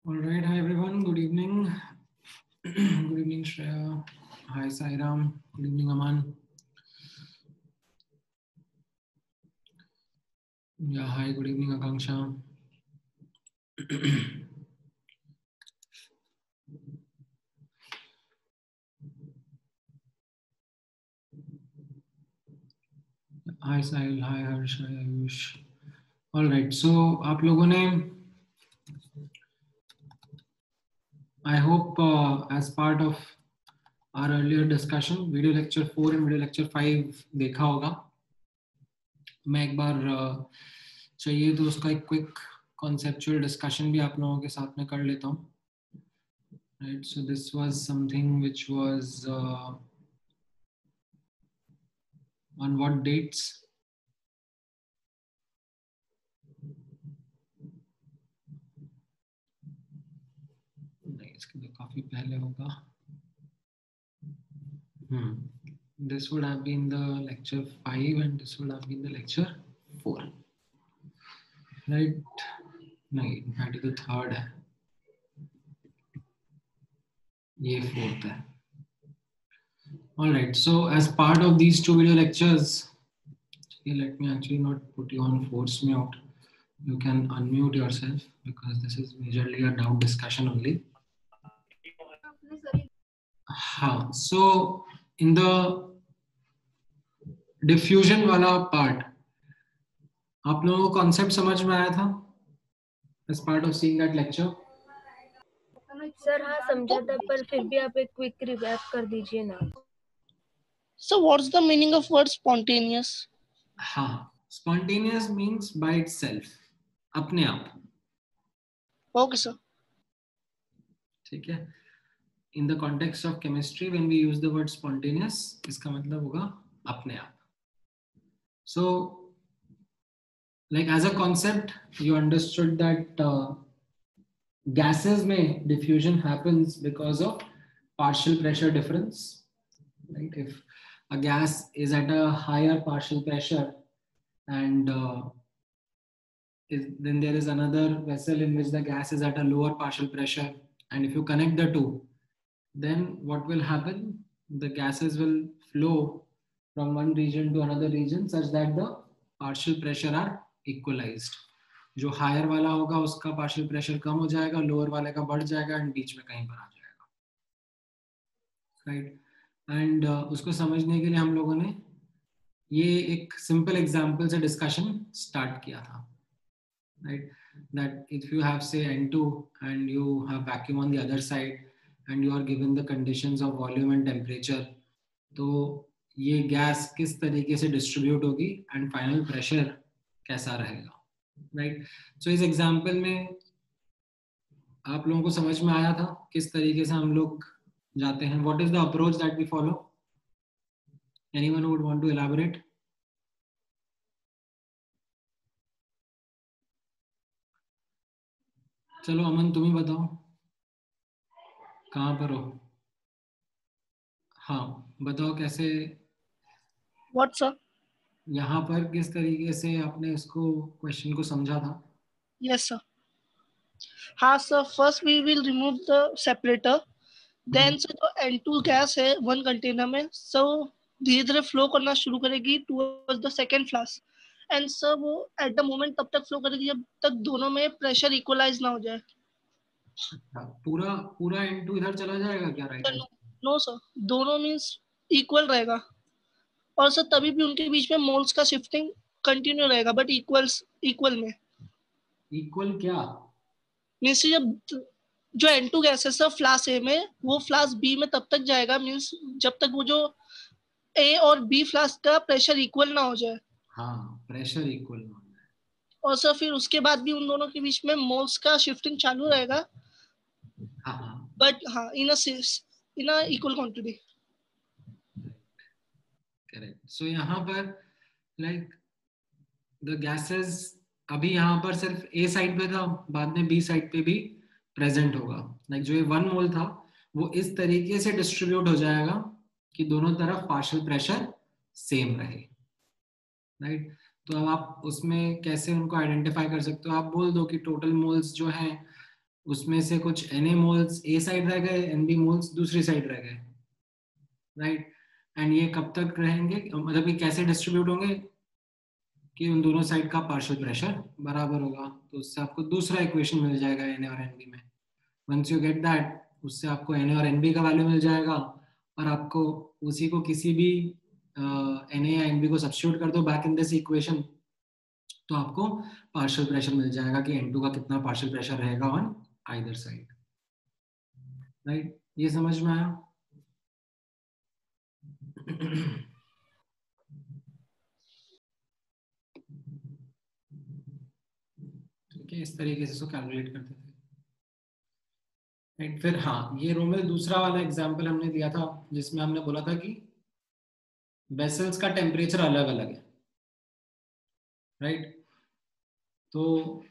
All right, hi everyone. Good evening. Good evening, Shreya. Hi, Sairam. Good evening, Aman. Yeah, hi. Good evening, Akanksha. Hi, Sahil. Hi, Harsh. Hi, Ayush. All right. So, आप लोगों ने, I hope as part of our earlier discussion, video lecture 4 and video lecture 5 देखा होगा. मैं एक बार चाहिए तो उसका एक क्विक conceptual discussion भी आप लोगों के साथ में कर लेता हूँ. Right. So this was something which was on what dates? नहीं, इसके लिए काफी पहले होगा. This would have been the lecture 5 and this would have been the lecture 4. Right? नहीं, that is the third है. ये fourth है. All right. So as part of these two video lectures, let me actually not put you on force me out. You can unmute yourself because this is majorly a doubt discussion only. हाँ, so in the diffusion वाला part, आप लोगों को concept समझ में आया था? As part of seeing that lecture. Sir हाँ समझा था, पर फिर भी आप एक क्विक रिवैप कर दीजिए ना. So what's the meaning of word spontaneous? हाँ, spontaneous means by itself, अपने आप. Okay, sir. ठीक है. In the context of chemistry, when we use the word spontaneous, इसका मतलब होगा अपने आप. So, like as a concept, you understood that gases में diffusion happens because of partial pressure difference, right? If a gas is at a higher partial pressure and then there is another vessel in which the gas is at a lower partial pressure, and if you connect the two, then what will happen? The gases will flow from one region to another region such that the partial pressure are equalized. जो higher वाला होगा उसका partial pressure कम हो जाएगा, lower वाले का बढ़ जाएगा एंड बीच में कहीं पर आ जाएगा, राइट? एंड उसको समझने के लिए हम लोगों ने ये एक सिंपल एग्जांपल से डिस्कशन स्टार्ट किया था, right? That if you have say N2 and you have vacuum on the other side and you are given the conditions of volume and temperature, तो ये गैस किस तरीके से डिस्ट्रीब्यूट होगी and final pressure कैसा रहेगा, राइट? सो इस example में आप लोगों को समझ में आया था किस तरीके से हम लोग जाते हैं? What is the approach that we follow? Anyone who would want to elaborate? चलो अमन तुम ही बताओ, कहाँ पर हो? हाँ बताओ कैसे, What, sir? यहाँ पर किस तरीके से आपने इसको क्वेश्चन को समझा था? Yes, sir. हाँ sir, first we will remove the separator. Then sir जो N2 गैस है one container में, so धीरे धीरे फ्लो करना शुरू करेगी towards the second flask. And sir वो at the moment तब तक फ्लो करेगी जब तक दोनों में प्रेशर इक्वलाइज ना हो जाए. पूरा पूरा N2 इधर चला जाएगा क्या, राइट? नो सर, दोनों मींस इक्वल रहेगा और सर तभी भी उनके बीच में मोल्स का शिफ्टिंग कंटिन्यू रहेगा बट इक्वल में. इक्वल क्या मींस जब जो N2 गैस है सर फ्लास्क ए में, वो फ्लास्क बी में तब तक जाएगा मींस जब तक वो जो ए और बी फ्लास्क का प्रेशर इक्वल ना हो जाए. हाँ, प्रेशर इक्वल ना हो जाए. और सर फिर उसके बाद भी उन दोनों के बीच में मोल्स का शिफ्टिंग चालू रहेगा. हाँ बट हाँ इन अ इक्वल क्वांटिटी. करेक्ट. सो यहाँ पर लाइक द गैसेस अभी यहाँ पर सिर्फ ए साइड पे था, बाद में बी साइड पे भी प्रेजेंट होगा. लाइक जो ये 1 मोल था वो इस तरीके से डिस्ट्रीब्यूट हो जाएगा कि दोनों तरफ पार्शियल प्रेशर सेम रहे, राइट? तो अब आप उसमें कैसे उनको आइडेंटिफाई कर सकते हो? आप बोल दो कि टोटल मोल्स जो हैं उसमें से कुछ Na मोल्स ए साइड रह गए, Nb मोल्स दूसरी साइड रह गए, राइट? एंड ये कब तक रहेंगे, मतलब कि कैसे डिस्ट्रीब्यूट होंगे कि उन दोनों साइड का पार्शियल प्रेशर बराबर होगा. तो उससे आपको दूसरा इक्वेशन मिल जाएगा Na और Nb में. वंस यू गेट दैट, उससे आपको Na और Nb का वैल्यू मिल जाएगा और आपको उसी को किसी भी Na या Nb को सब्स्टिट्यूट कर दो बैक इन दिस इक्वेशन, तो आपको पार्शियल प्रेशर मिल जाएगा कि N2 का कितना पार्शियल प्रेशर रहेगा ऑन आइदर साइड, राइट? ये समझ में आया? ठीक है, इस तरीके से इसको कैलकुलेट करते थे, राइट? फिर हाँ, ये रोमेल दूसरा वाला एग्जांपल हमने दिया था जिसमें हमने बोला था कि वेसल्स का टेम्परेचर अलग अलग है, राइट? तो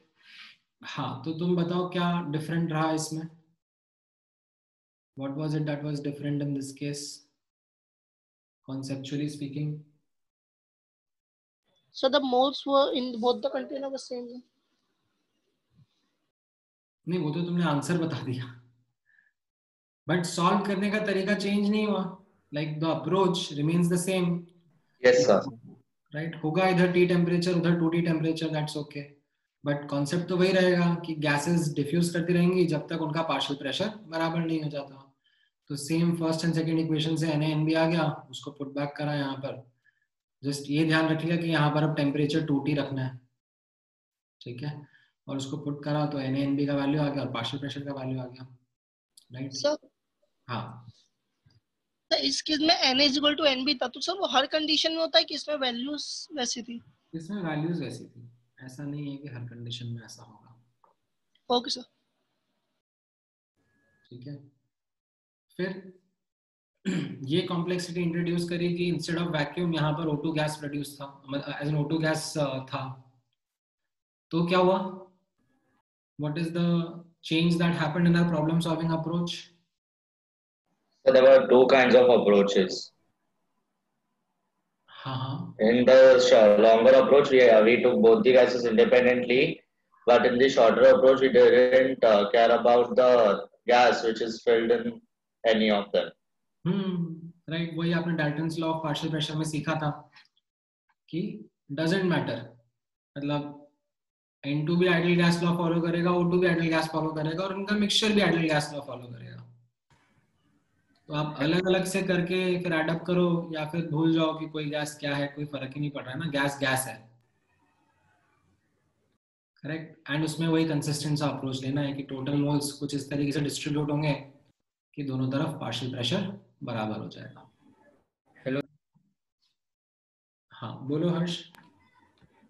हाँ, तो तुम बताओ क्या डिफरेंट रहा इसमें? What was it that was different in this case, conceptually speaking? So the moles were in both the container the same. नहीं, वो तो तुमने आंसर बता दिया, बट सॉल्व करने का तरीका चेंज नहीं हुआ. Like the approach remains the same. Yes sir. Right, होगा इधर T टेम्परेचर उधर 2T temperature, that's okay, but concept तो वही रहेगा कि गैसेस डिफ्यूज करती रहेंगी जब तक उनका पार्शियल प्रेशर बराबर नहीं हो जाता. तो same first and second equation से Na Nb आ गया, उसको पुट बैक करा यहाँ पर. जस्ट ये ध्यान रखिएगा कि यहाँ पर अब टेम्परेचर 2T रखना है, ठीक है? और उसको पुट करा तो Na Nb का वैल्यू आ गया और पार्शियल प्रेशर का वैल्यू आ गया, राइट? सर हाँ, तो इस केस में Na इक्वल टू Nb था, तो सर वो हर कंडीशन में होता है कि इसमें वैल्यूज वैसी थी? इसमें वैल्यूज वैसी थी, ऐसा नहीं है कि हर कंडीशन में ऐसा होगा. Okay sir. ठीक है, फिर ये कॉम्प्लेक्सिटी इंट्रोड्यूस करी कि इंस्टेड ऑफ वैक्यूम यहाँ पर O2 गैस प्रोड्यूस था, एज एन O2 गैस था. तो क्या हुआ? What is the change that happened in our problem solving approach? So there were two kinds of approaches. In the longer approach, we took both the gases independently, but in the shorter approach, we didn't care about the gas which is filled in any of them. Right, वही आपने Dalton's law of partial pressure में सीखा था कि doesn't matter, मतलब N2 भी ideal gas law follow करेगा, O2 भी आइडियल गैस फॉलो करेगा और उनका मिक्सचर भी आइडियल गैस लॉ फॉलो करेगा. तो आप अलग अलग से करके फिर एडअप करो या फिर भूल जाओ कि कोई गैस क्या है, कोई फर्क ही नहीं पड़ रहा है ना, गैस गैस है. करेक्ट. एंड उसमें वही कंसिस्टेंट सा अप्रोच लेना है कि टोटल मोल्स कुछ इस तरीके से डिस्ट्रीब्यूट होंगे कि दोनों तरफ पार्शियल प्रेशर बराबर हो जाएगा. हेलो. हाँ बोलो हर्ष.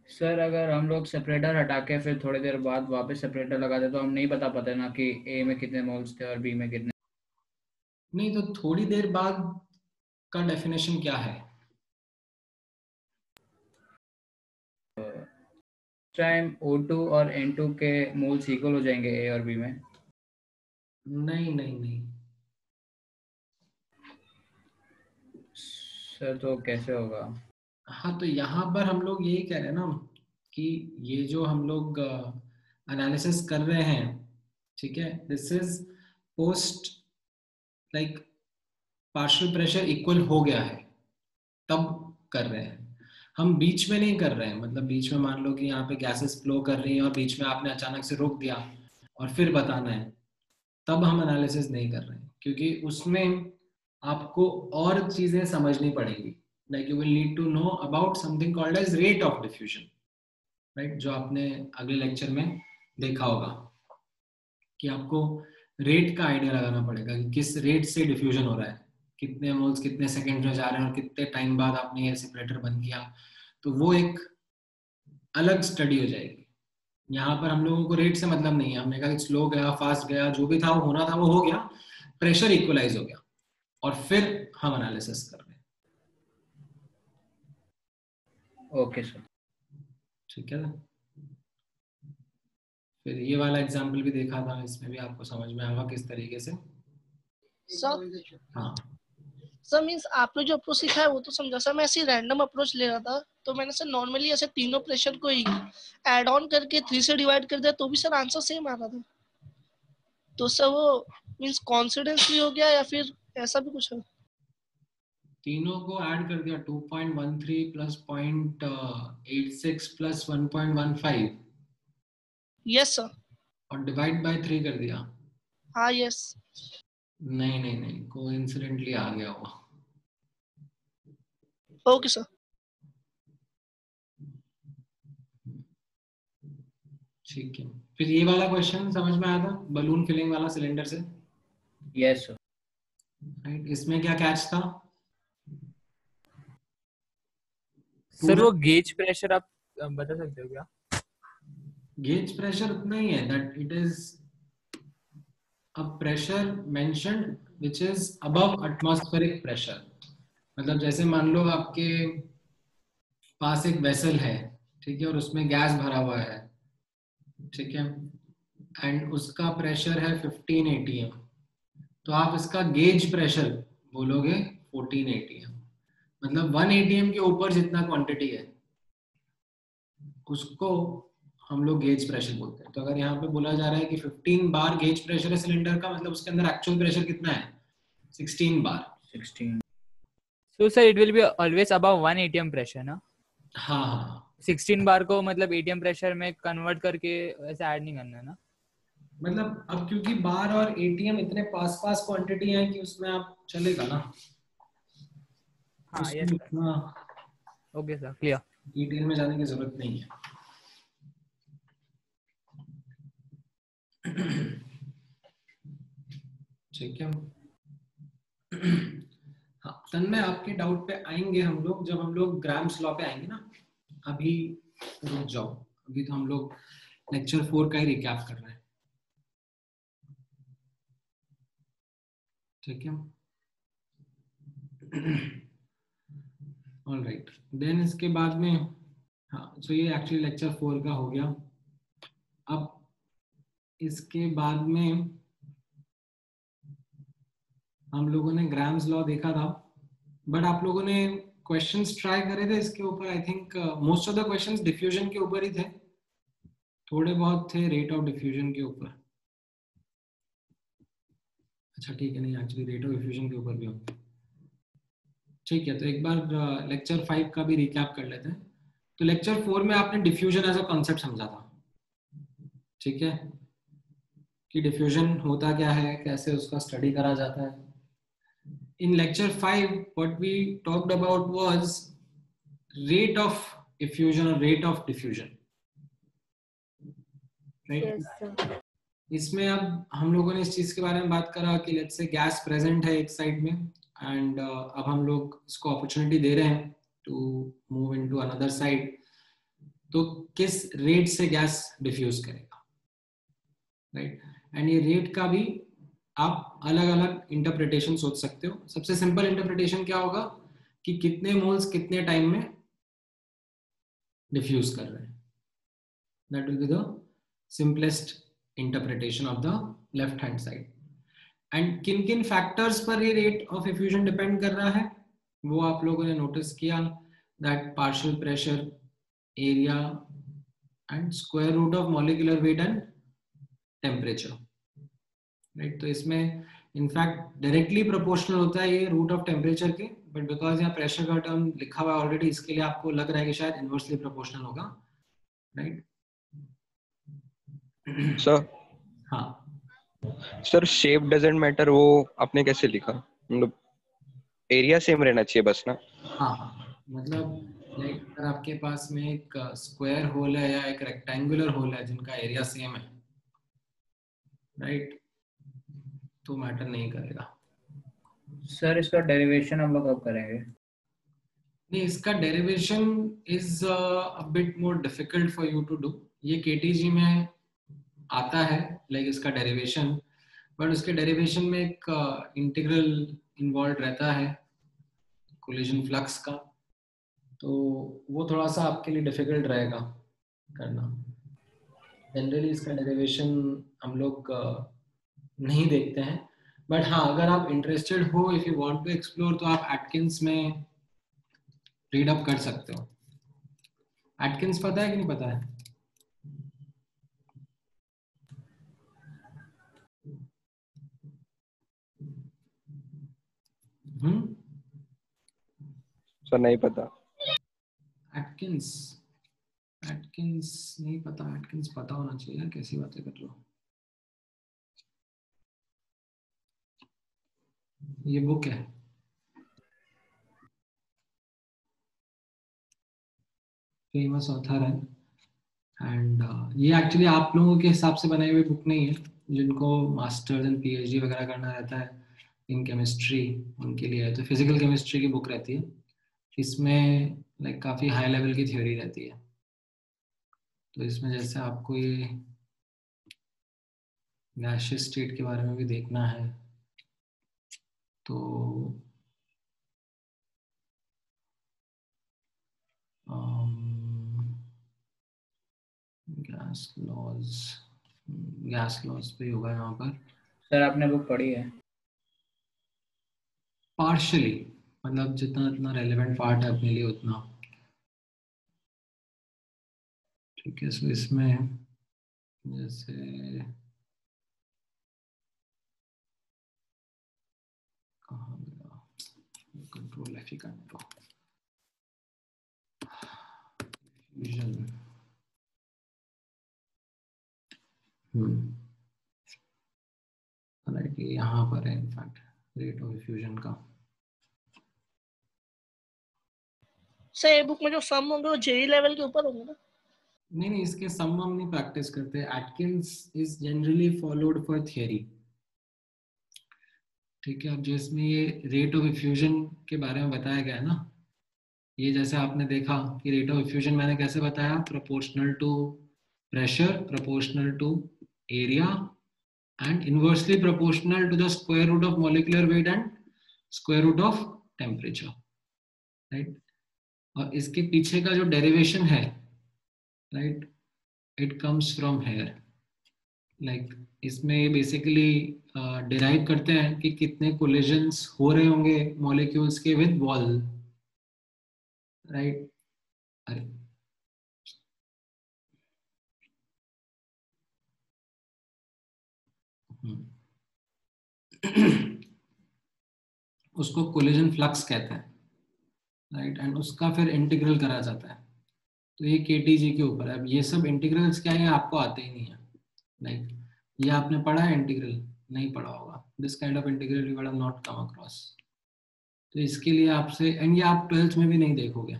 सर अगर हम लोग सेपरेटर हटा के फिर थोड़ी देर बाद वापस सेपरेटर लगाते तो हम नहीं बता पाते ना कि ए में कितने मोल्स थे और बी में कितने. नहीं, तो थोड़ी देर बाद का डेफिनेशन क्या है? टाइम O2 और N2 के मोल्स इक्वल हो जाएंगे ए और बी में. नहीं नहीं नहीं सर तो कैसे होगा? हाँ, तो यहाँ पर हम लोग यही कह रहे हैं ना कि ये जो हम लोग एनालिसिस कर रहे हैं, ठीक है, this is post like partial pressure equal हो गया है तब कर रहे हैं हम, बीच में नहीं कर रहे हैं. मतलब बीच में मान लो कि यहाँ पे गैसेस फ्लो कर रही हैं और बीच में आपने अचानक से रोक दिया और फिर बताना है, तब हम एनालिसिस नहीं कर रहे हैं, क्योंकि उसमें आपको और चीजें समझनी पड़ेंगी. Like you will need to know about something called as rate of diffusion, right? जो आपने अगले लेक्चर में देखा होगा कि आपको रेट का आइडिया लगाना पड़ेगा कि किस रेट से डिफ्यूजन हो रहा है, कितने मोल्स कितने सेकंड में जा रहे हैं और कितने टाइम बाद आपने ये सेपरेटर बंद किया. तो वो एक अलग स्टडी हो जाएगी. यहाँ पर हम लोगों को रेट से मतलब नहीं है. हमने कहा कि स्लो गया, फास्ट गया, जो भी था वो होना था वो हो गया, प्रेशर इक्वलाइज हो गया और फिर हम एनालिसिस कर रहे हैं. Okay sir. ठीक है. फिर ये वाला एग्जांपल भी देखा था, इसमें भी आपको समझ में आएगा किस तरीके से. सर हाँ सर मींस आपने जो अप्रोच सीखा है वो तो समझा सर. मैं ऐसी रैंडम अप्रोच ले रहा था तो मैंने सर नॉर्मली ऐसे तीनों प्रेशर को ही ऐड ऑन करके 3 से डिवाइड कर दिया तो भी सर आंसर सेम आ रहा था. तो सर वो मींस कॉन्फिडेंसली हो गया या फिर ऐसा भी कुछ है? तीनों को ऐड कर दिया, 2.13 प्लस 0.86 प्लस 1.15. Yes sir. और डिवाइड बाय 3 कर दिया. हाँ यस. नहीं नहीं नहीं, कोइंसिडेंटली आ गया वो. Okay sir. ठीक है. फिर ये वाला क्वेश्चन समझ में आया था, बलून फिलिंग वाला सिलेंडर से? Yes sir. राइट. इसमें क्या कैच था सर? वो गेज प्रेशर आप बता सकते हो क्या? गेज प्रेशर उतना ही है, that it is a pressure mentioned which is above atmospheric pressure. मतलब जैसे मान लो आपके पास एक वेसल है, ठीक है, और उसमें गैस भरा हुआ है, ठीक है, एंड उसका प्रेशर है 15 atm. तो आप इसका गेज प्रेशर बोलोगे 14 atm. मतलब 1 atm के ऊपर जितना क्वांटिटी है उसको हम लोग गेज प्रेशर बोलते हैं. तो अगर यहाँ पे बोला जा रहा है कि 15 बार गेज प्रेशर है सिलेंडर का, मतलब उसके अंदर एक्चुअल प्रेशर कितना है? 16 बार. 16. So sir, it will be always above 1 atm pressure, ना? हाँ हाँ. 16 बार को मतलब atm प्रेशर में कन्वर्ट करके ऐसे ऐड नहीं करना है ना? मतलब अब क्योंकि बार और एटीएम इतने पास पास क्वांटिटी है कि उसमें आप चलेगा ना. हाँ yes sir. Okay sir, clear. Detail में जाने की जरूरत नहीं है. ठीक है. हाँ, तन्मय आपके डाउट पे आएंगे हम लोग जब हम लोग ग्राम्स लॉ पे आएंगे ना. अभी रुक जाओ, अभी तो हम लोग लेक्चर 4 का ही रिकैप कर रहे हैं. ठीक है. ऑलराइट. देन इसके बाद में, हाँ, सो ये एक्चुअली लेक्चर 4 का हो गया. अब इसके बाद में हम लोगों ने ग्राम्स लॉ देखा था, बट आप लोगों ने क्वेश्चंस ट्राई करे थे इसके ऊपर। I think most of the questions diffusion के ऊपर ही थे, थोड़े बहुत थे रेट ऑफ डिफ्यूजन के ऊपर। अच्छा ठीक है, नहीं एक्चुअली रेट ऑफ डिफ्यूजन के ऊपर भी होंगे। ठीक है, तो एक बार लेक्चर 5 का भी रिकैप कर लेते हैं। तो लेक्चर 4 में आपने डिफ्यूजन एज अ कॉन्सेप्ट समझा था, ठीक है, कि डिफ्यूजन होता क्या है, कैसे उसका स्टडी करा जाता है। In lecture 5 what we talked about was rate of effusion or rate of diffusion, right? Yes, sir. इसमें अब हम लोगों ने इस चीज के बारे में बात करा कि लेट्स से गैस प्रेजेंट है एक साइड में एंड अब हम लोग इसको अपॉर्चुनिटी दे रहे हैं to move into another side, तो किस रेट से गैस डिफ्यूज करेगा, राइट? एंड ये रेट का भी आप अलग अलग इंटरप्रिटेशन सोच सकते हो। सबसे सिंपल इंटरप्रिटेशन क्या होगा कि कितने मोल्स कितने टाइम में डिफ्यूज कर रहे हैं, that will be the simplest interpretation of the left hand side. And किन किन फैक्टर्स पर ये रेट ऑफ इफ्यूजन डिपेंड कर रहा है वो आप लोगों ने नोटिस किया, that partial pressure, area and square root of molecular weight and temperature, right? तो इसमें इनफैक्ट डायरेक्टली प्रोपोर्शनल होता है ये रूट ऑफ टेम्परेचर के, बट बिकॉज यहाँ प्रेशर का टर्म लिखा हुआ है ऑलरेडी, इसके लिए आपको लग रहा है कि शायद इनवर्सली प्रोपोर्शनल होगा, राइट? सर हाँ सर शेप डजंट मैटर, वो आपने कैसे लिखा? मतलब एरिया सेम रहना चाहिए बस ना? हाँ, मतलब लाइक अगर आपके पास में एक स्क्वायर होल है या एक रेक्टेंगुलर होल है जिनका एरिया सेम है, राइट, तो मैटर नहीं करेगा। सर इसका डेरिवेशन हम लोग कब करेंगे? नहीं, इसका derivation is a bit more difficult for you to do. ये केटीजी में आता है लाइक इसका डेरिवेशन, बट उसके डेरिवेशन में एक इंटीग्रल इन्वॉल्व रहता है कोलिजन फ्लक्स का, तो वो थोड़ा सा आपके लिए डिफिकल्ट रहेगा करना। जनरली इसका डेरिवेशन हम लोग नहीं देखते हैं, बट हाँ अगर आप इंटरेस्टेड हो, if you want to explore, तो आप एटकिंस में रीड अप कर सकते हो। एटकिंस पता है कि नहीं पता है? सर नहीं पता। एटकिंस नहीं पता? एटकिंस पता होना चाहिए, कैसी बातें कर रहे हो। ये बुक है, फेमस ऑथर है, एंड ये एक्चुअली आप लोगों के हिसाब से बनाई हुई बुक नहीं है। जिनको मास्टर्स एंड पीएचडी वगैरह करना रहता है इन केमिस्ट्री, उनके लिए है। तो फिजिकल केमिस्ट्री की बुक रहती है, इसमें लाइक काफ़ी हाई लेवल की थ्योरी रहती है। तो इसमें जैसे आपको ये गैसियस स्टेट के बारे में भी देखना है, तो गैस लॉज पे होगा यहाँ पर। सर आपने बुक पढ़ी है? पार्शियली, मतलब जितना जितना रेलेवेंट पार्ट है अपने लिए उतना, ठीक है। सो इसमें जैसे कहाँ गया, कंट्रोल एफ ही करने को, विजन, हालांकि यहाँ पर है इनफैक्ट रेट ऑफ इफ्यूजन का। सर ये बुक में जो सम होंगे वो जेई लेवल के ऊपर होंगे ना? नहीं, इसके सम हम नहीं प्रैक्टिस करते। Atkins is generally followed for theory, ठीक है। अब जिसमें ये रेट ऑफ इफ्यूजन के बारे में बताया गया है ना, ये जैसे आपने देखा कि रेट ऑफ इफ्यूजन मैंने कैसे बताया, proportional to pressure, proportional to area and inversely proportional to the square root of molecular weight and square root of temperature, right. और इसके पीछे का जो डेरिवेशन है, right, it comes from here, like इसमें बेसिकली डिराइव करते हैं कि कितने कोलिजन्स हो रहे होंगे मॉलिक्यूल्स के विद वॉल, राइट। अरे उसको कोलिजन फ्लक्स कहते हैं, राइट। एंड उसका फिर इंटीग्रल करा जाता है। तो ये केटीजी के ऊपर है। अब ये सब इंटीग्रल्स क्या है आपको आते ही नहीं है, लाइक ये आपने पढ़ा है इंटीग्रल? नहीं पढ़ा होगा। This kind of integral you would have not come across. तो इसके लिए आपसे, एंड ये आप 12th में भी नहीं देखोगे।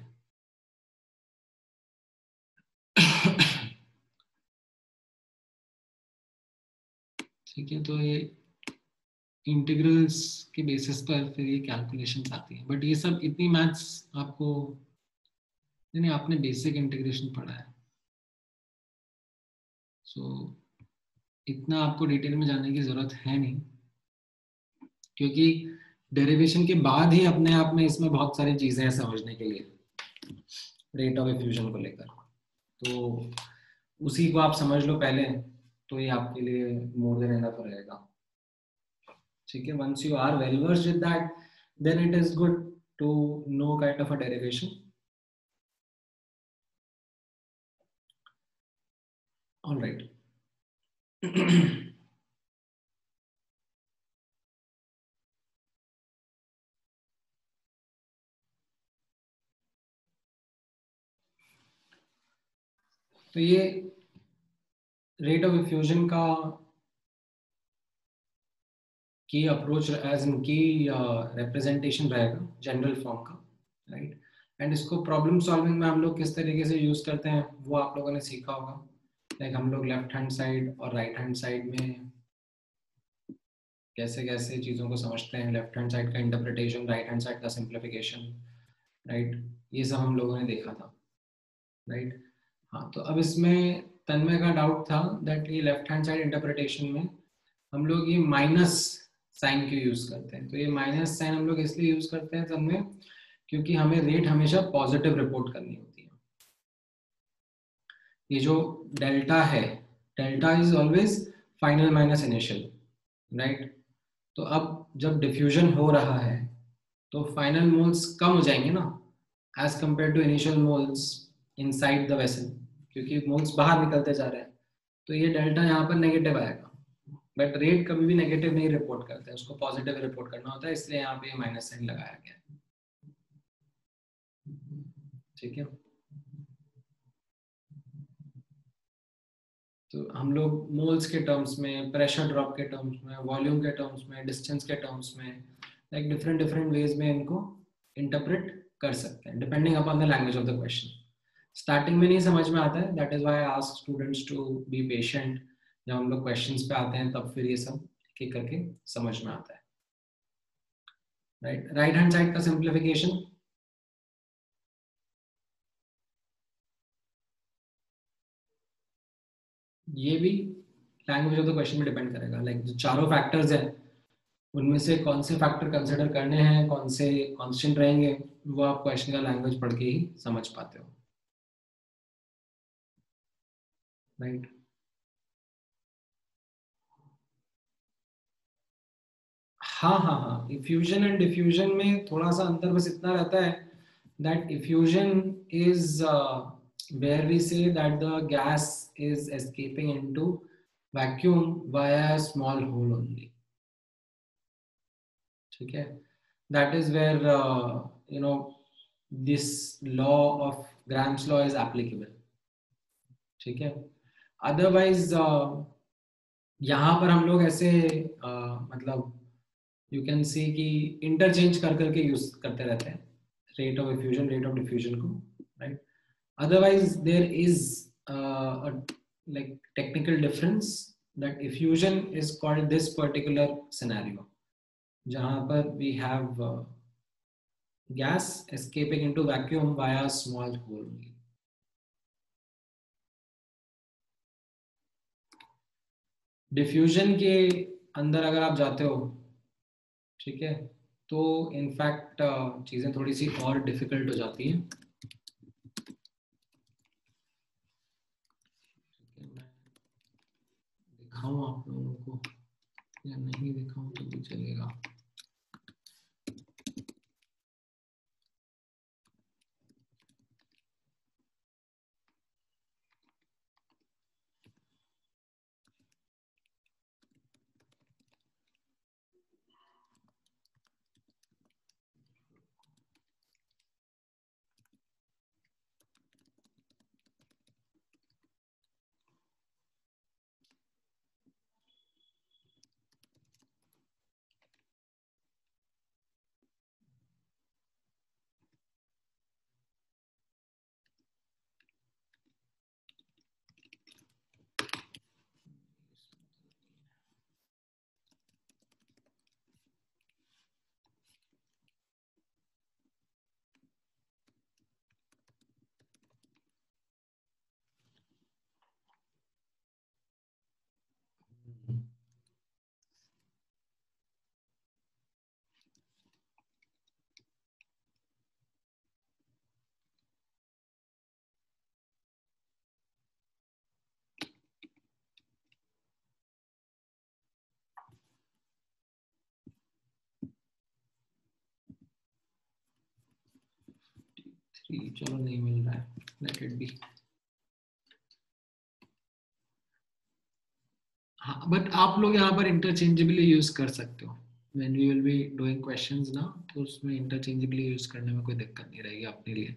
ठीक है, तो ये इंटीग्रल्स के बेसिस पर फिर ये कैलकुलेशंस आती है। बट ये सब इतनी मैथ्स आपको नहीं, आपने बेसिक इंटीग्रेशन पढ़ा है, सो इतना आपको डिटेल में जाने की जरूरत है नहीं, क्योंकि डेरिवेशन के बाद ही अपने आप में इसमें बहुत सारी चीजें हैं समझने के लिए रेट ऑफ एफ्यूजन को लेकर। तो उसी को आप समझ लो पहले, तो ये आपके लिए मोर देन एनफ रहेगा। ठीक है, once you are well versed with that, then it is good to know kind of a derivation. All right. तो ये रेट ऑफ एफ्यूजन का की अप्रोच एज इन की रिप्रेजेंटेशन रहेगा जनरल फॉर्म का, राइट। एंड इसको प्रॉब्लम सॉल्विंग में हम लोग किस तरीके से यूज करते हैं वो आप लोगों ने सीखा होगा। लाइक हम लोग लेफ्ट हैंड साइड और राइट हैंड साइड में कैसे कैसे चीज़ों को समझते हैं, लेफ्ट हैंड साइड का इंटरप्रिटेशन, राइट हैंड साइड का सिंप्लीफिकेशन, राइट। ये सब हम लोगों ने देखा था, राइट। हाँ, तो अब इसमें तन्मय का डाउट था दैट ये लेफ्ट हैंड साइड इंटरप्रिटेशन में हम लोग ये माइनस साइन क्यों यूज करते हैं। तो ये माइनस साइन हम लोग इसलिए यूज करते हैं तन्मय, क्योंकि हमें रेट हमेशा पॉजिटिव रिपोर्ट करनी होती है। ये जो डेल्टा है, delta is always final minus initial, right. तो अब जब डिफ्यूजन हो रहा है तो फाइनल मोल्स कम हो जाएंगे ना as compare to initial moles inside the vessel, क्योंकि मोल्स बाहर निकलते जा रहे हैं। तो ये डेल्टा यहाँ पर नेगेटिव आएगा, बट रेट कभी भी नेगेटिव नहीं रिपोर्ट करते हैं, उसको पॉजिटिव रिपोर्ट करना होता है, इसलिए यहाँ पे माइनस साइन लगाया गया है। ठीक है, तो हम लोग मोल्स के टर्म्स में, प्रेशर ड्रॉप के टर्म्स में, वॉल्यूम के टर्म्स में, डिस्टेंस के टर्म्स में, लाइक डिफरेंट डिफरेंट वेज में इनको इंटरप्रेट कर सकते हैं depending upon the language of the question. Starting में नहीं समझ में आता है, that is why I ask students to be patient. जब हम लोग क्वेश्चंस पे आते हैं तब फिर ये सब एक करके समझ में आता है, राइट। राइट हैंड साइड का सिंप्लीफिकेशन, ये भी लैंग्वेज ऑफ द क्वेश्चन में डिपेंड करेगा। लाइक जो चारों फैक्टर्स हैं उनमें से कौन से फैक्टर कंसिडर करने हैं, कौन से कांस्टेंट रहेंगे, वो आप क्वेश्चन का लैंग्वेज पढ़ के ही समझ पाते हो, राइट। हाँ, इफ्यूजन एंड डिफ्यूजन में थोड़ा सा अंतर बस इतना रहता है that effusion is where we say that the gas is escaping into vacuum via a small hole only. ठीक है, that is where this law of Graham's law is applicable. ठीक है, otherwise यहाँ पर हम लोग ऐसे मतलब you can see कि interchange कर करके यूज करते रहते हैं rate of effusion, rate of diffusion को, right? Otherwise there is a like technical difference that effusion is called this particular scenario जहाँ पर we have gas escaping into vacuum via a small hole. Diffusion के अंदर अगर आप जाते हो, ठीक है, तो इनफैक्ट चीजें थोड़ी सी और डिफिकल्ट हो जाती हैं। दिखाऊं या नहीं दिखाऊं तो भी चलेगा। चलो नहीं मिल रहा है, लेट इट बी। हाँ, बट आप लोग यहाँ पर इंटरचेंजेबली यूज कर सकते हो। When we will be doing questions ना, तो उसमें इंटरचेंजेबली यूज करने में कोई दिक्कत नहीं रहेगी अपने लिए,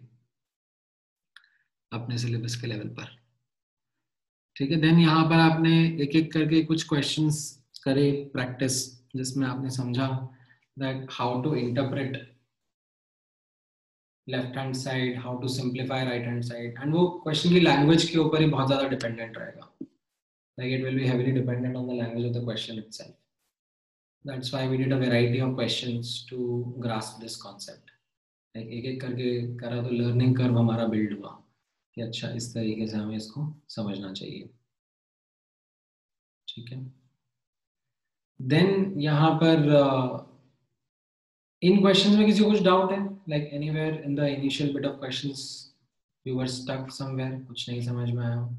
अपने सिलेबस के लेवल पर। ठीक है, देन यहाँ पर आपने एक एक करके कुछ क्वेश्चंस करे प्रैक्टिस, जिसमें आपने समझा that how to interpret left hand side, how to simplify right hand side, and वो क्वेश्चन की लैंग्वेज के ऊपर ही बहुत ज्यादा डिपेंडेंट रहेगा। Like it will be heavily dependent on the language of the question itself. That's why we did a variety of questions to grasp this concept. Like एक एक करके करा तो learning curve हमारा build हुआ कि अच्छा इस तरीके से हमें इसको समझना चाहिए। ठीक है, then यहाँ पर इन questions में किसी को कुछ doubt है? Like anywhere in the initial bit of questions you were stuck somewhere, कुछ नहीं समझ में आया?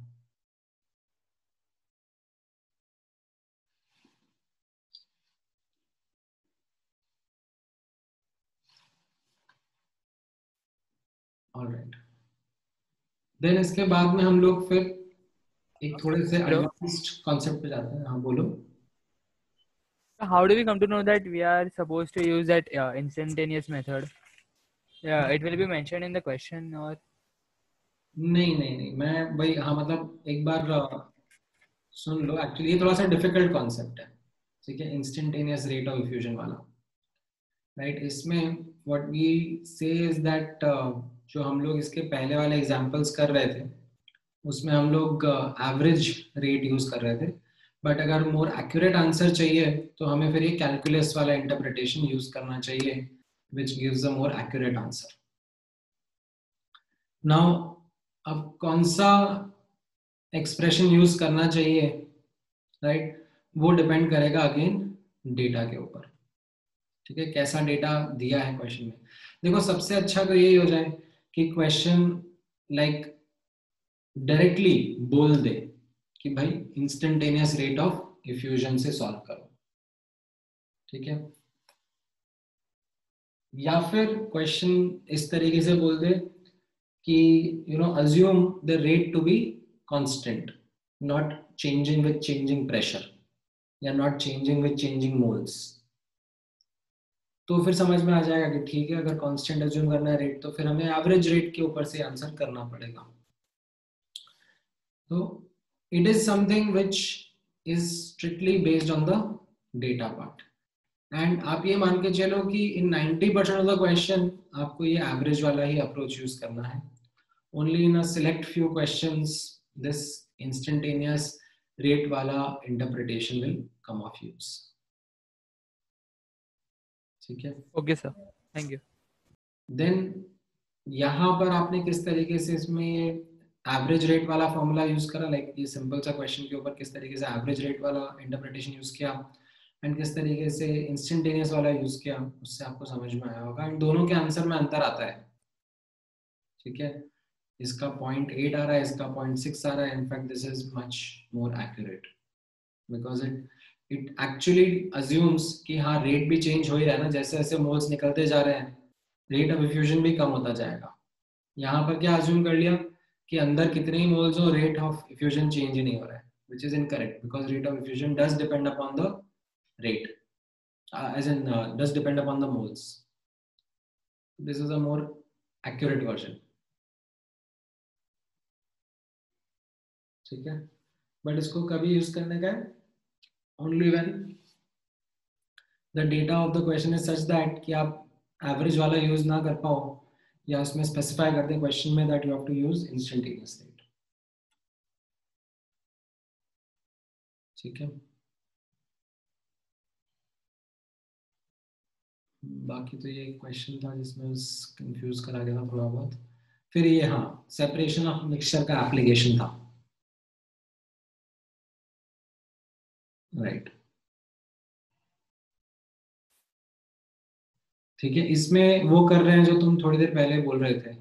Alright. Then इसके बाद में हम लोग फिर एक थोड़े से एडवांस्ड कॉन्सेप्ट पे जाते हैं। हाँ बोलो। How do we come to know that we are supposed to use that instantaneous method? Yeah, it will be mentioned in the question or? नहीं, मैं भाई हाँ मतलब एक बार सुन लो। एक्चुअली ये थोड़ा सा डिफिकल्ट कॉन्सेप्ट है, ठीक है, इंस्टेंटेनियस रेट ऑफ इफ्यूजन वाला, राइट। इसमें व्हाट वी से इज दैट जो हम लोग इसके पहले वाले एग्जांपल्स कर रहे थे उसमें हम लोग एवरेज रेट यूज कर रहे थे, बट अगर मोर एक्यूरेट आंसर चाहिए तो हमें फिर ये कैलकुलस वाला इंटरप्रिटेशन यूज करना चाहिए, which gives a more accurate answer. Now अब कौन सा एक्सप्रेशन यूज करना चाहिए, राइट, वो डिपेंड करेगा अगेन डेटा के ऊपर। ठीक है, कैसा डेटा दिया है क्वेश्चन में। देखो सबसे अच्छा तो यही हो जाए कि क्वेश्चन लाइक डायरेक्टली बोल दे कि भाई इंस्टेंटेनियस रेट ऑफ इफ्यूजन से सॉल्व करो। ठीक है, या फिर क्वेश्चन इस तरीके से बोल दे कि you know assume the rate to be constant, not changing with changing pressure या not changing with changing moles. तो फिर समझ में आ जाएगा कि ठीक है, अगर कांस्टेंट अज्यूम करना है रेट तो फिर हमें एवरेज रेट के ऊपर से आंसर करना पड़ेगा। तो it is something which is strictly based on the data part, and आप ये मान के चलो कि in 90% of the question आपको ये average वाला ही approach use करना है। Only in a select few questions this instantaneous rate वाला interpretation will come of use। ठीक है, Okay sir, thank you. then यहाँ पर आपने किस तरीके से इसमें ये एवरेज रेट वाला फॉर्मूला यूज करा, लाइक ये सिंपल सा क्वेश्चन के ऊपर किस तरीके से एवरेज रेट वाला इंटरप्रिटेशन यूज किया एंड किस तरीके से इंस्टेंटेनियस वाला यूज किया, उससे आपको समझ में आया होगा। एंड दोनों के आंसर में अंतर आता है। ठीक है, इसका 0.8 आ रहा है, इसका 0.6 आ रहा है। In fact this is much more accurate because it it actually assumes कि हाँ रेट भी चेंज हो ही रहा है ना, जैसे जैसे मोल्स निकलते जा रहे हैं रेट ऑफ इफ्यूजन भी कम होता जाएगा। यहाँ पर क्या अज्यूम कर लिया कि अंदर कितने ही मोल्स हो रेट ऑफ इफ्यूजन चेंज ही नहीं हो रहा है, which is incorrect because rate of diffusion does depend upon the rate, as in does depend upon the moles. This is a more accurate version. ठीक है, बट इसको कभी use करने का है only when the data of the question is such that कि आप average वाला यूज ना कर पाओ या उसमें स्पेसिफाई कर दें क्वेश्चन में that you have to use instantaneous rate. ठीक है, बाकी तो ये क्वेश्चन था जिसमें कंफ्यूज करा गया था थोड़ा बहुत। फिर ये हाँ सेपरेशन ऑफ मिक्सचर का एप्लीकेशन था, राइट। ठीक है, इसमें वो कर रहे हैं जो तुम थोड़ी देर पहले बोल रहे थे।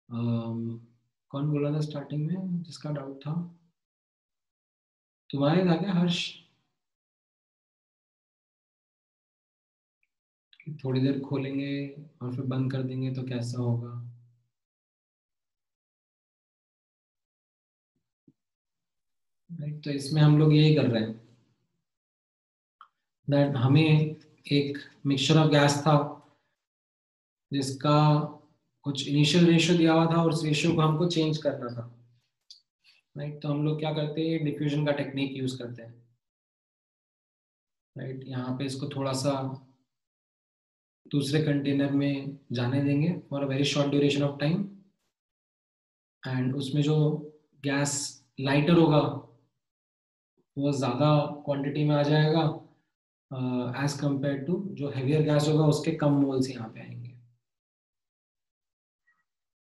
कौन बोल रहा था स्टार्टिंग में जिसका डाउट था? तुम्हारे था क्या हर्ष? थोड़ी देर खोलेंगे और फिर बंद कर देंगे तो कैसा होगा? राइट, तो इसमें हम लोग यही कर रहे हैं दैट हमें एक मिक्सचर ऑफ गैस था जिसका कुछ इनिशियल रेशियो दिया हुआ था और उस रेशियो को हमको चेंज करना था, राइट। तो हम लोग क्या करते हैं, डिफ्यूजन का टेक्निक यूज करते हैं, राइट। यहाँ पे इसको थोड़ा सा दूसरे कंटेनर में जाने देंगे for a very short duration of time, and उसमें जो गैस लाइटर होगा वो ज़्यादा क्वांटिटी में आ जाएगा एज कंपेयर टू जो हेवियर गैस होगा उसके कम मोल्स यहाँ पे आएंगे।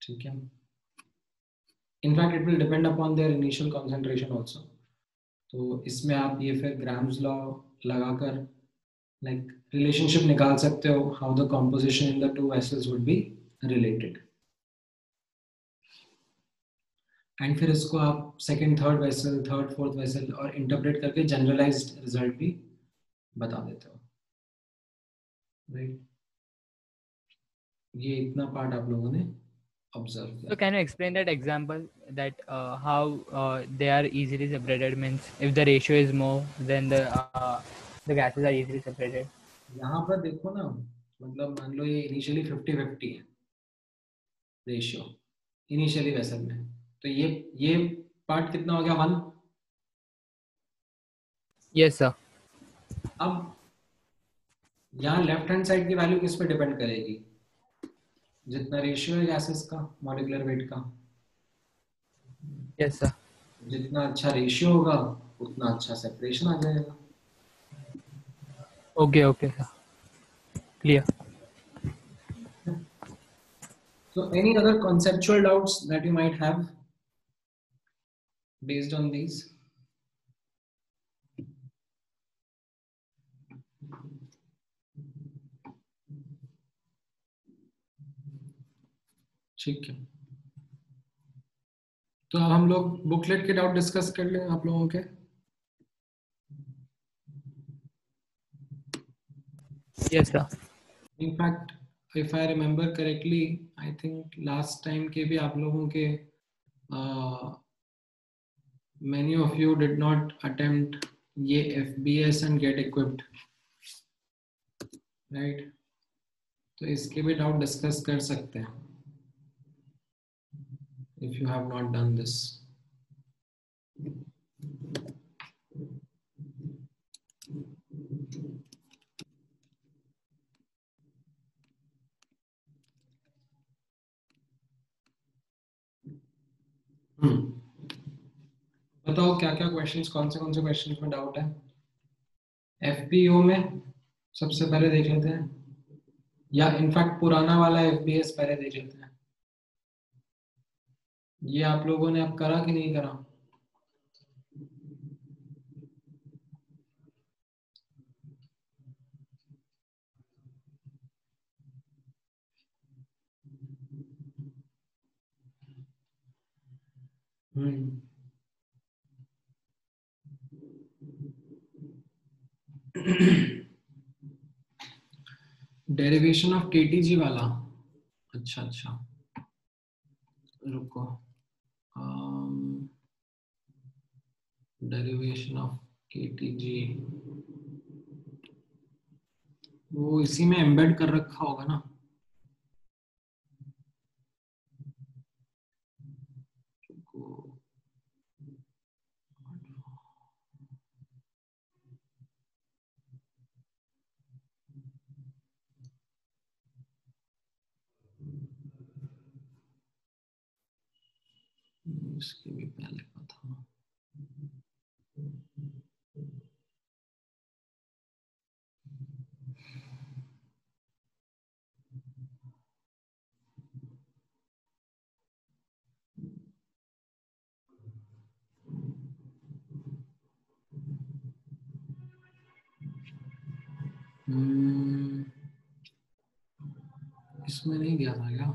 ठीक है, in fact it will depend upon their initial concentration also. तो इसमें आप ये फिर ग्राम्स लॉ लगाकर लाइक रिलेशनशिप निकाल सकते हो how the composition in the two vessels would be related, and फिर इसको आप second third vessel, third fourth vessel और इंटरप्रेट करके जनरलाइज्ड रिजल्ट भी बता देते हो, राइट। ये इतना पार्ट आप लोगों ने ऑब्जर्व किया। So can you explain that example that how they are easily separated, means if the ratio is more then the gases are easily separated? यहाँ पर देखो ना, मतलब मान लो ये इनिशियली 50-50 है रेशियो इनिशियली वेसल में, तो ये पार्ट कितना हो गया 1। Yes sir. अब यहाँ लेफ्ट हैंड साइड की वैल्यू किस पे डिपेंड करेगी? जितना रेशियो है गैसेस का मॉलिक्यूलर वेट का। Yes sir. जितना अच्छा रेशियो होगा उतना अच्छा सेपरेशन आ जाएगा। Okay, okay sir, clear. So any other conceptual doubts that you might have based on these? ठीक है, तो अब हम लोग बुकलेट के डाउट डिस्कस कर लें आप लोगों के। Yes sir. In fact, if I remember correctly, I think last time के भी आप लोगों के many of you did not attempt ये FBS and get equipped, right? तो इसके भी डाउट डिस्कस कर सकते हैं if you have not done this. बताओ क्या क्या क्वेश्चंस, कौन से क्वेश्चंस में डाउट है? FPO में सबसे पहले देख लेते हैं, या इनफैक्ट पुराना वाला FBS पहले देख लेते हैं। ये आप लोगों ने अब करा कि नहीं करा? डेरिवेशन ऑफ केटीजी वाला, अच्छा अच्छा रुको, डेरिवेशन ऑफ केटीजी वो इसी में एम्बेड कर रखा होगा ना। इसके भी पहले का था। इसमें नहीं गया था क्या,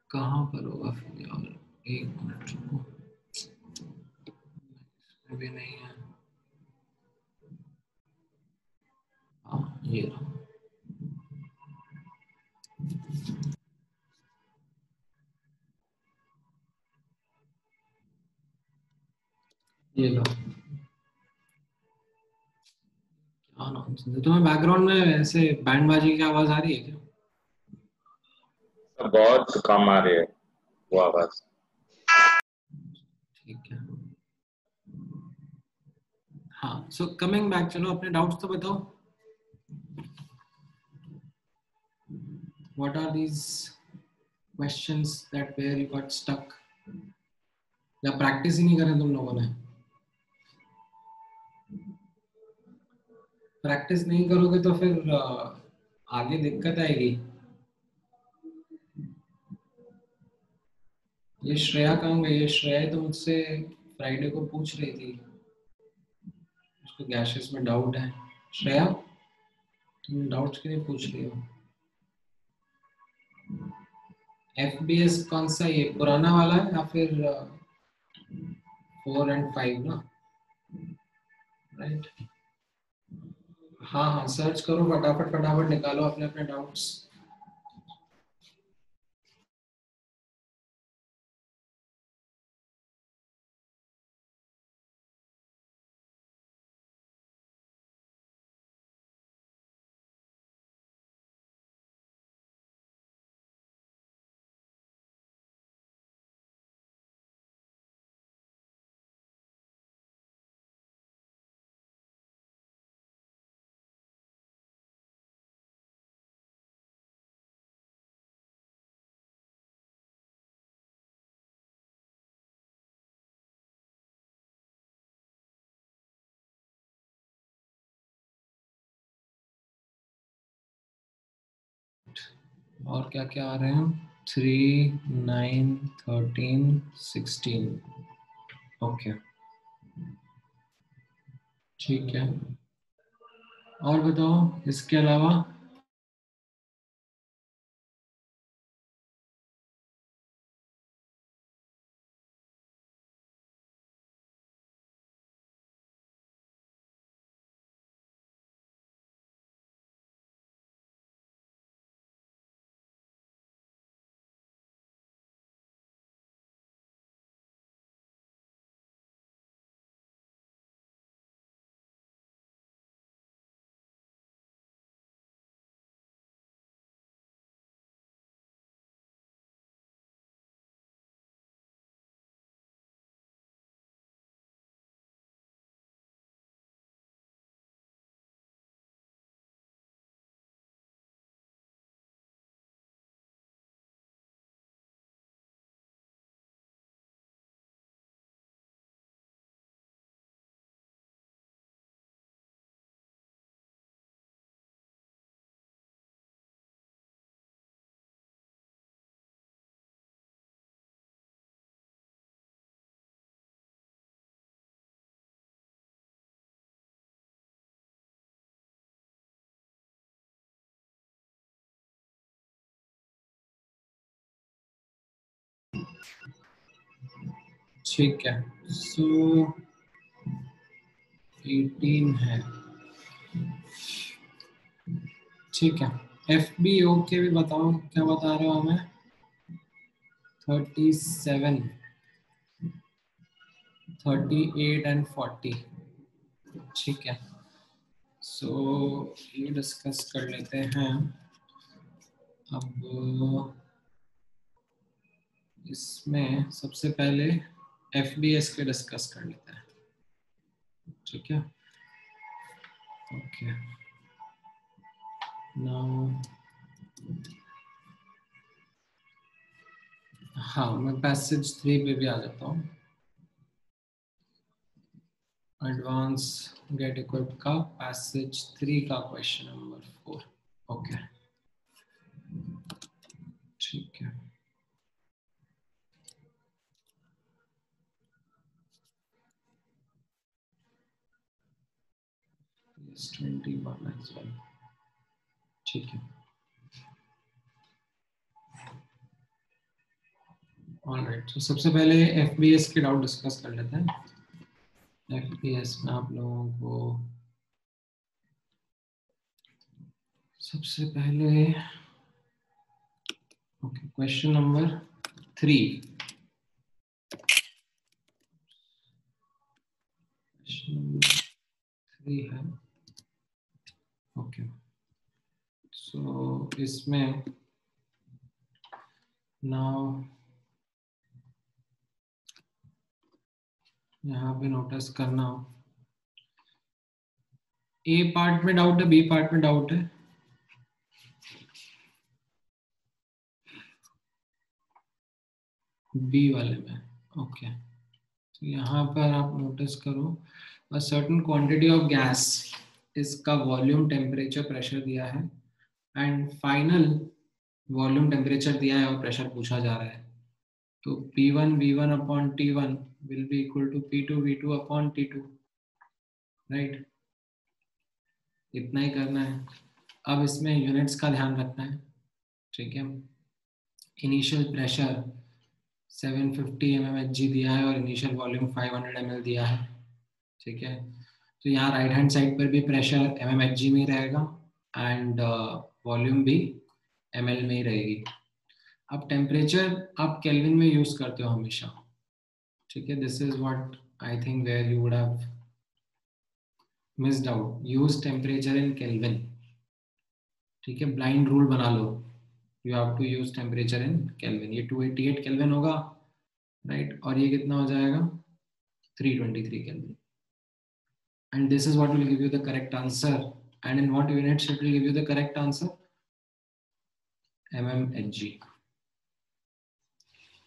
कहाँ पर होगा फिर यार, एक मिनट रुको, इसमें भी नहीं है। हाँ ये रहा। ये लो, क्या नॉनसेंस है। तुम्हें बैकग्राउंड में ऐसे बैंड बाजी की आवाज आ रही है क्या? बहुत कम आ रही है वो आवाज। ठीक है, हाँ सो कमिंग बैक, चलो अपने डाउट्स तो बताओ। What are these questions that where you got stuck, या प्रैक्टिस ही नहीं करें तुम लोगों ने? प्रैक्टिस नहीं करोगे तो फिर आगे दिक्कत आएगी। ये श्रेया कहाँ गई? ये श्रेया तो मुझसे फ्राइडे को पूछ रही थी, उसको गैसेस में डाउट है। श्रेया तुम डाउट्स क्यों नहीं पूछ रही हो? FBS कौन सा, ये पुराना वाला है या फिर 4 and 5 ना, राइट? हाँ हाँ सर्च करो, फटाफट फटाफट निकालो अपने अपने डाउट्स। और क्या क्या आ रहे हैं? 3, 9, 13, 16, ओके ठीक है। और बताओ इसके अलावा। ठीक है, सो 18 है, ठीक है, FBO के भी बताओ क्या बता रहे हो हमें। 37, 38 एंड 40। ठीक है, सो ये डिस्कस कर लेते हैं। अब इसमें सबसे पहले FBS के डिस्कस कर लेते हैं। ठीक है, ओके, नाउ हाँ, मैं पैसेज 3 पे भी आ जाता हूँ। एडवांस गेट इक्विप्ड का पैसेज 3 का क्वेश्चन नंबर 4। ओके, ठीक है, yes, 21 as well। ठीक है, ऑलराइट, तो सबसे पहले FBS के डाउट डिस्कस कर लेते हैं। FBS में आप लोगों को सबसे पहले okay, question number 3। Question number 3 है। ओके, सो इसमें नाउ यहाँ पे नोटिस करना, A पार्ट में डाउट है, B पार्ट में डाउट है। B वाले में ओके, तो यहाँ पर आप नोटिस करो, a certain quantity of gas, इसका वॉल्यूम, टेम्परेचर, प्रेशर दिया है एंड फाइनल वॉल्यूम, टेम्परेचर दिया है और प्रेशर पूछा जा रहा है। तो P1 V1 upon T1 will be equal to P2 V2 upon T2, right. इतना ही करना है। अब इसमें यूनिट्स का ध्यान रखना है। ठीक है, इनिशियल प्रेशर 750 mmHg दिया है और इनिशियल वॉल्यूम 500 ml दिया है। ठीक है, तो यहाँ राइट हैंड साइड पर भी प्रेशर mmHg में ही रहेगा एंड वॉल्यूम भी ml में ही रहेगी। अब टेम्परेचर आप केल्विन में यूज करते हो हमेशा। ठीक है, this is what I think where you would have missed out, use temperature in kelvin. ठीक है, ब्लाइंड रूल बना लो, you have to use temperature in kelvin. ये 288 केल्विन होगा, राइट, और ये कितना हो जाएगा 323 kelvin. And this is what will give you the correct answer. And in what units it will give you the correct answer? mmHg.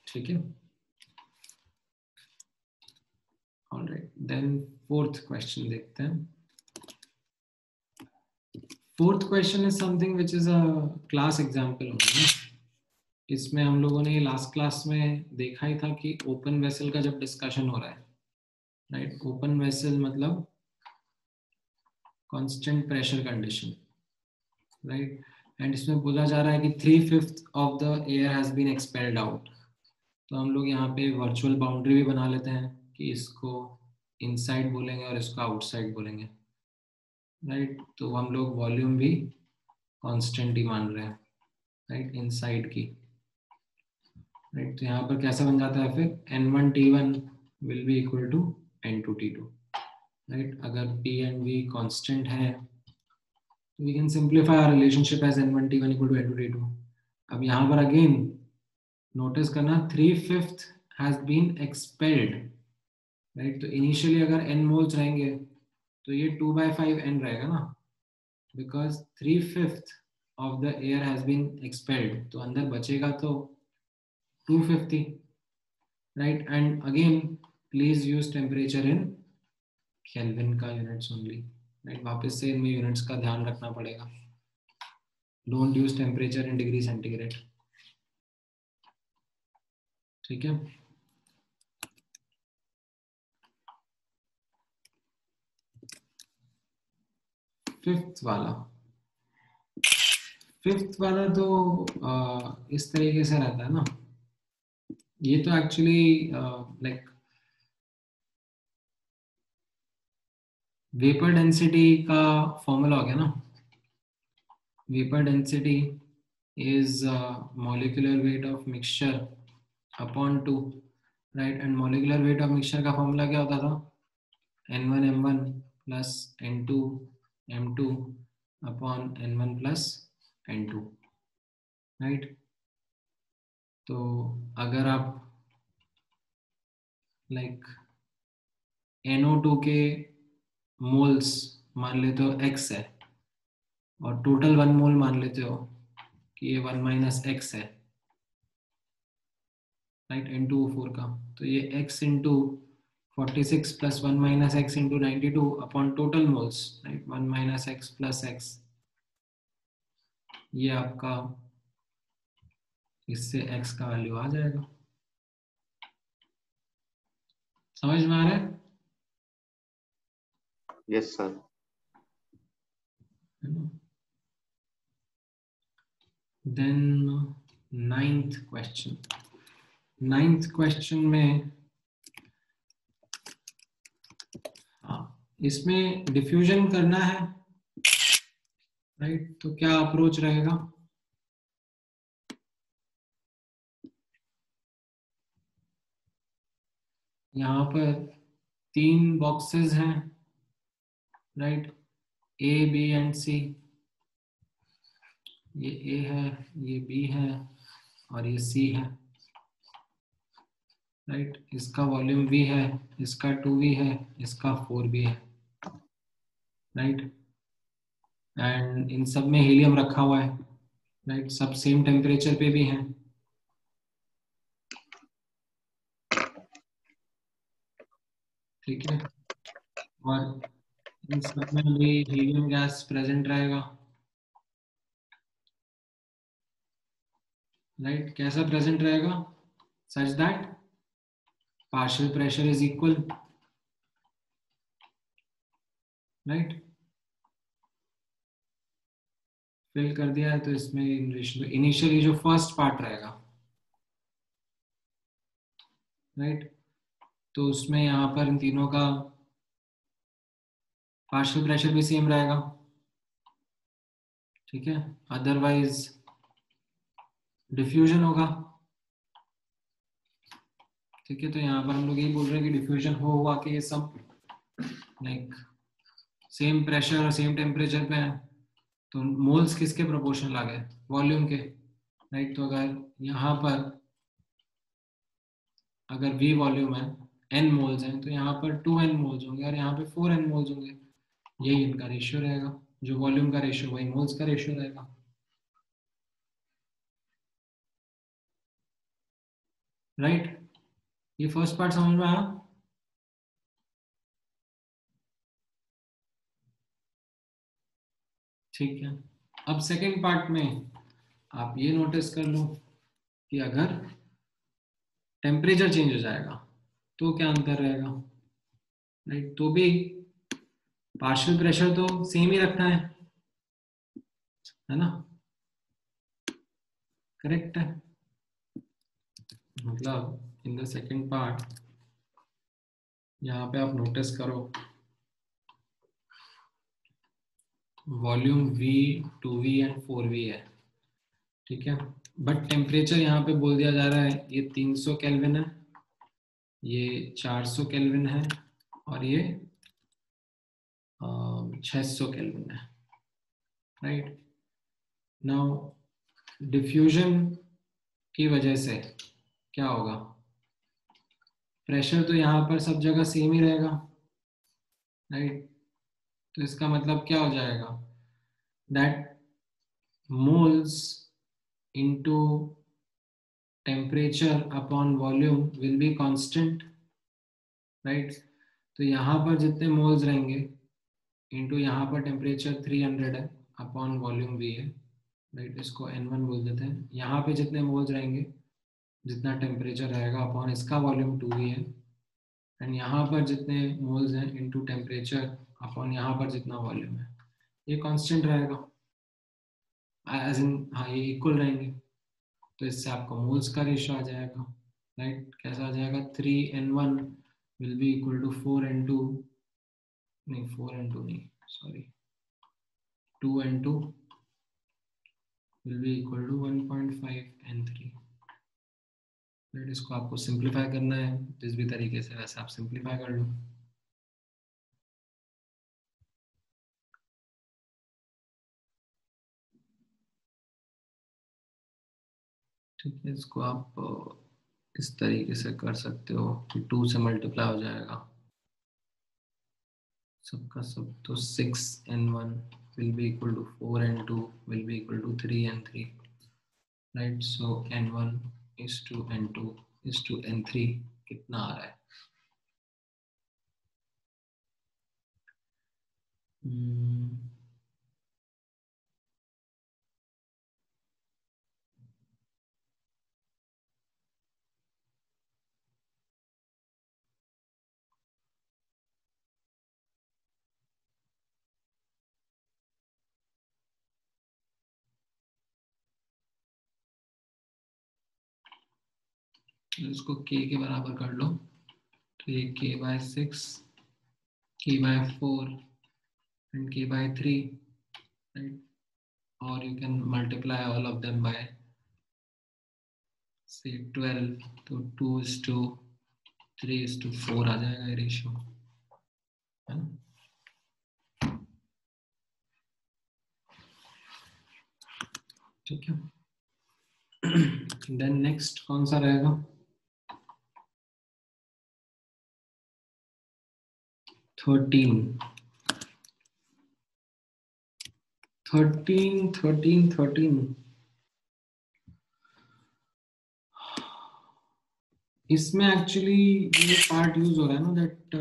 ठीक है, all right, then fourth question देखते हैं। Fourth question is something which is a class example only। इसमें हम लोगों ने last class में देखा ही था कि ओपन वेसल का जब डिस्कशन हो रहा है, राइट, ओपन वेसल मतलब constant pressure condition, right, and इसमें बोला जा रहा है कि 3/5 of the air has been expelled out. तो हम लोग यहाँ पे वर्चुअल बाउंड्री भी बना लेते हैं कि इसको इनसाइड बोलेंगे और इसको आउटसाइड बोलेंगे, राइट। तो हम लोग वॉल्यूम भी कांस्टेंट ही मान रहे हैं, राइट, इनसाइड की, राइट। तो यहाँ पर कैसा बन जाता है फिर N1 T1 will be equal to N2 T2, right. अगर P and V कांस्टेंट है तो we can simplify our relationship as N1 T1 equal to N2 T2। अब यहाँ पर अगेन नोटिस करना 3/5 हैज बीन एक्सपेल्ड, राइट। तो initially अगर n moles रहेंगे तो ये 2/5 n रहेगा ना, because 3/5 of the air has been expelled, तो अंदर बचेगा तो 250, right. And again please use temperature in kelvin का यूनिट्स ओनली, राइट। वापस से इनमें यूनिट्स का ध्यान रखना पड़ेगा, don't use temperature in degree centigrade. ठीक है, फिफ्थ वाला तो इस तरीके से रहता है ना, ये तो एक्चुअली लाइक वेपर डेंसिटी का फॉर्मूला हो गया ना, vapour density is molecular weight of mixture upon 2, right. And molecular weight of mixture का फॉर्मूला क्या होता था, n1 m1 plus n2 m2 upon n1 plus n2, right. तो अगर आप लाइक NO2 के मोल्स मान लेते हो x है और टोटल 1 मोल मान लेते हो कि ये 1 माइनस एक्स है, राइट, N2O4 का, तो ये x into 46 plus 1 minus x into 92 upon total moles, right, 1 minus x plus x, ये आपका इससे x का वैल्यू आ जाएगा। समझ में आ रहा है? Yes sir. Then ninth question में इसमें डिफ्यूजन करना है, राइट। तो क्या अप्रोच रहेगा, यहाँ पर 3 बॉक्सेस हैं, right, A, B and C। ये A है, ये B है और ये C है, राइट। इसका वॉल्यूम V है, इसका 2V है, इसका 4V है, राइट। एंड इन सब में हीलियम रखा हुआ है, राइट, सब सेम टेम्परेचर पे भी हैं, ठीक है। और इन सब में भी हीलियम गैस प्रेजेंट रहेगा, राइट। कैसा प्रेजेंट रहेगा, such that partial pressure is equal, right. Fill कर दिया है तो इसमें इनिशियली जो फर्स्ट पार्ट रहेगा, राइट, तो उसमें यहाँ पर इन तीनों का पार्शियल प्रेशर भी सेम रहेगा, ठीक है। अदरवाइज डिफ्यूजन होगा, ठीक है। तो यहाँ पर हम लोग यही बोल रहे हैं कि डिफ्यूजन हुआ कि ये सब लाइक सेम प्रेशर और सेम टेम्परेचर पे है, तो मोल्स किसके प्रोपोर्शनल आ गए, वॉल्यूम के, राइट। तो अगर यहाँ पर अगर V वॉल्यूम है, N मोल्स हैं, तो यहाँ पर 2N मोल्स होंगे और यहाँ पे 4N मोल्स होंगे, यही इनका रेशियो रहेगा, जो वॉल्यूम का रेशियो वही मोल्स का रेशियो रहेगा, राइट। ये फर्स्ट पार्ट समझ में आया? ठीक है। अब सेकेंड पार्ट में आप ये नोटिस कर लो कि अगर टेम्परेचर चेंज हो जाएगा तो क्या अंतर रहेगा, राइट। तो भी पार्शियल प्रेशर तो सेम ही रखना है ना, करेक्ट है। मतलब इन द सेकेंड पार्ट यहाँ पे आप नोटिस करो volume V, 2V and 4V है, ठीक है। बट टेम्परेचर यहाँ पे बोल दिया जा रहा है ये 300 केल्विन है, ये 400 केल्विन है और ये 600 केल्विन है, राइट। नाउ डिफ्यूजन की वजह से क्या होगा, प्रेशर तो यहाँ पर सब जगह सेम ही रहेगा, राइट। तो इसका मतलब क्या हो जाएगा, that moles into temperature upon volume will be constant, right. तो यहाँ पर जितने मोल्स रहेंगे इनटू यहाँ पर टेम्परेचर 300 है अपॉन वॉल्यूम V है, राइट, इसको N1 बोल देते हैं। यहाँ पे जितने मोल्स रहेंगे, जितना टेम्परेचर रहेगा अपॉन इसका वॉल्यूम 2V है, एंड यहाँ पर जितने मोल्स हैं इनटू टेम्परेचर अपॉन यहाँ पर जितना वॉल्यूम है, ये कांस्टेंट रहेगा, एज इन हाँ ये इक्वल रहेंगे। तो इससे आपका मोल्स का रेशियो आ जाएगा, राइट। कैसा आ जाएगा, 3N1 will be equal to 4N2 नहीं 4 and 2 नहीं, sorry 2 and 2 will be equal to 1.5 and 3। Right, इसको आपको सिंप्लीफाई करना है जिस भी तरीके से, वैसे आप सिंप्लीफाई कर लो। ठीक है, इसको आप इस तरीके से कर सकते हो कि 2 से मल्टीप्लाई हो जाएगा सबका सब, तो 6 and 1 will be equal to 4 and 2 will be equal to 3 and 3, right? So n1 is to n2 is to n3 कितना आ रहा है? इसको k के बराबर कर लो, तो ये k/6, k/4 and k/3, right? Or you can multiply all of them by say 12, तो 2:3:4 आ जाएगा ये रेशियो, है ना? ठीक है, देन नेक्स्ट कौन सा रहेगा? 13। इसमें एक्चुअली ये पार्ट यूज हो रहा है ना, that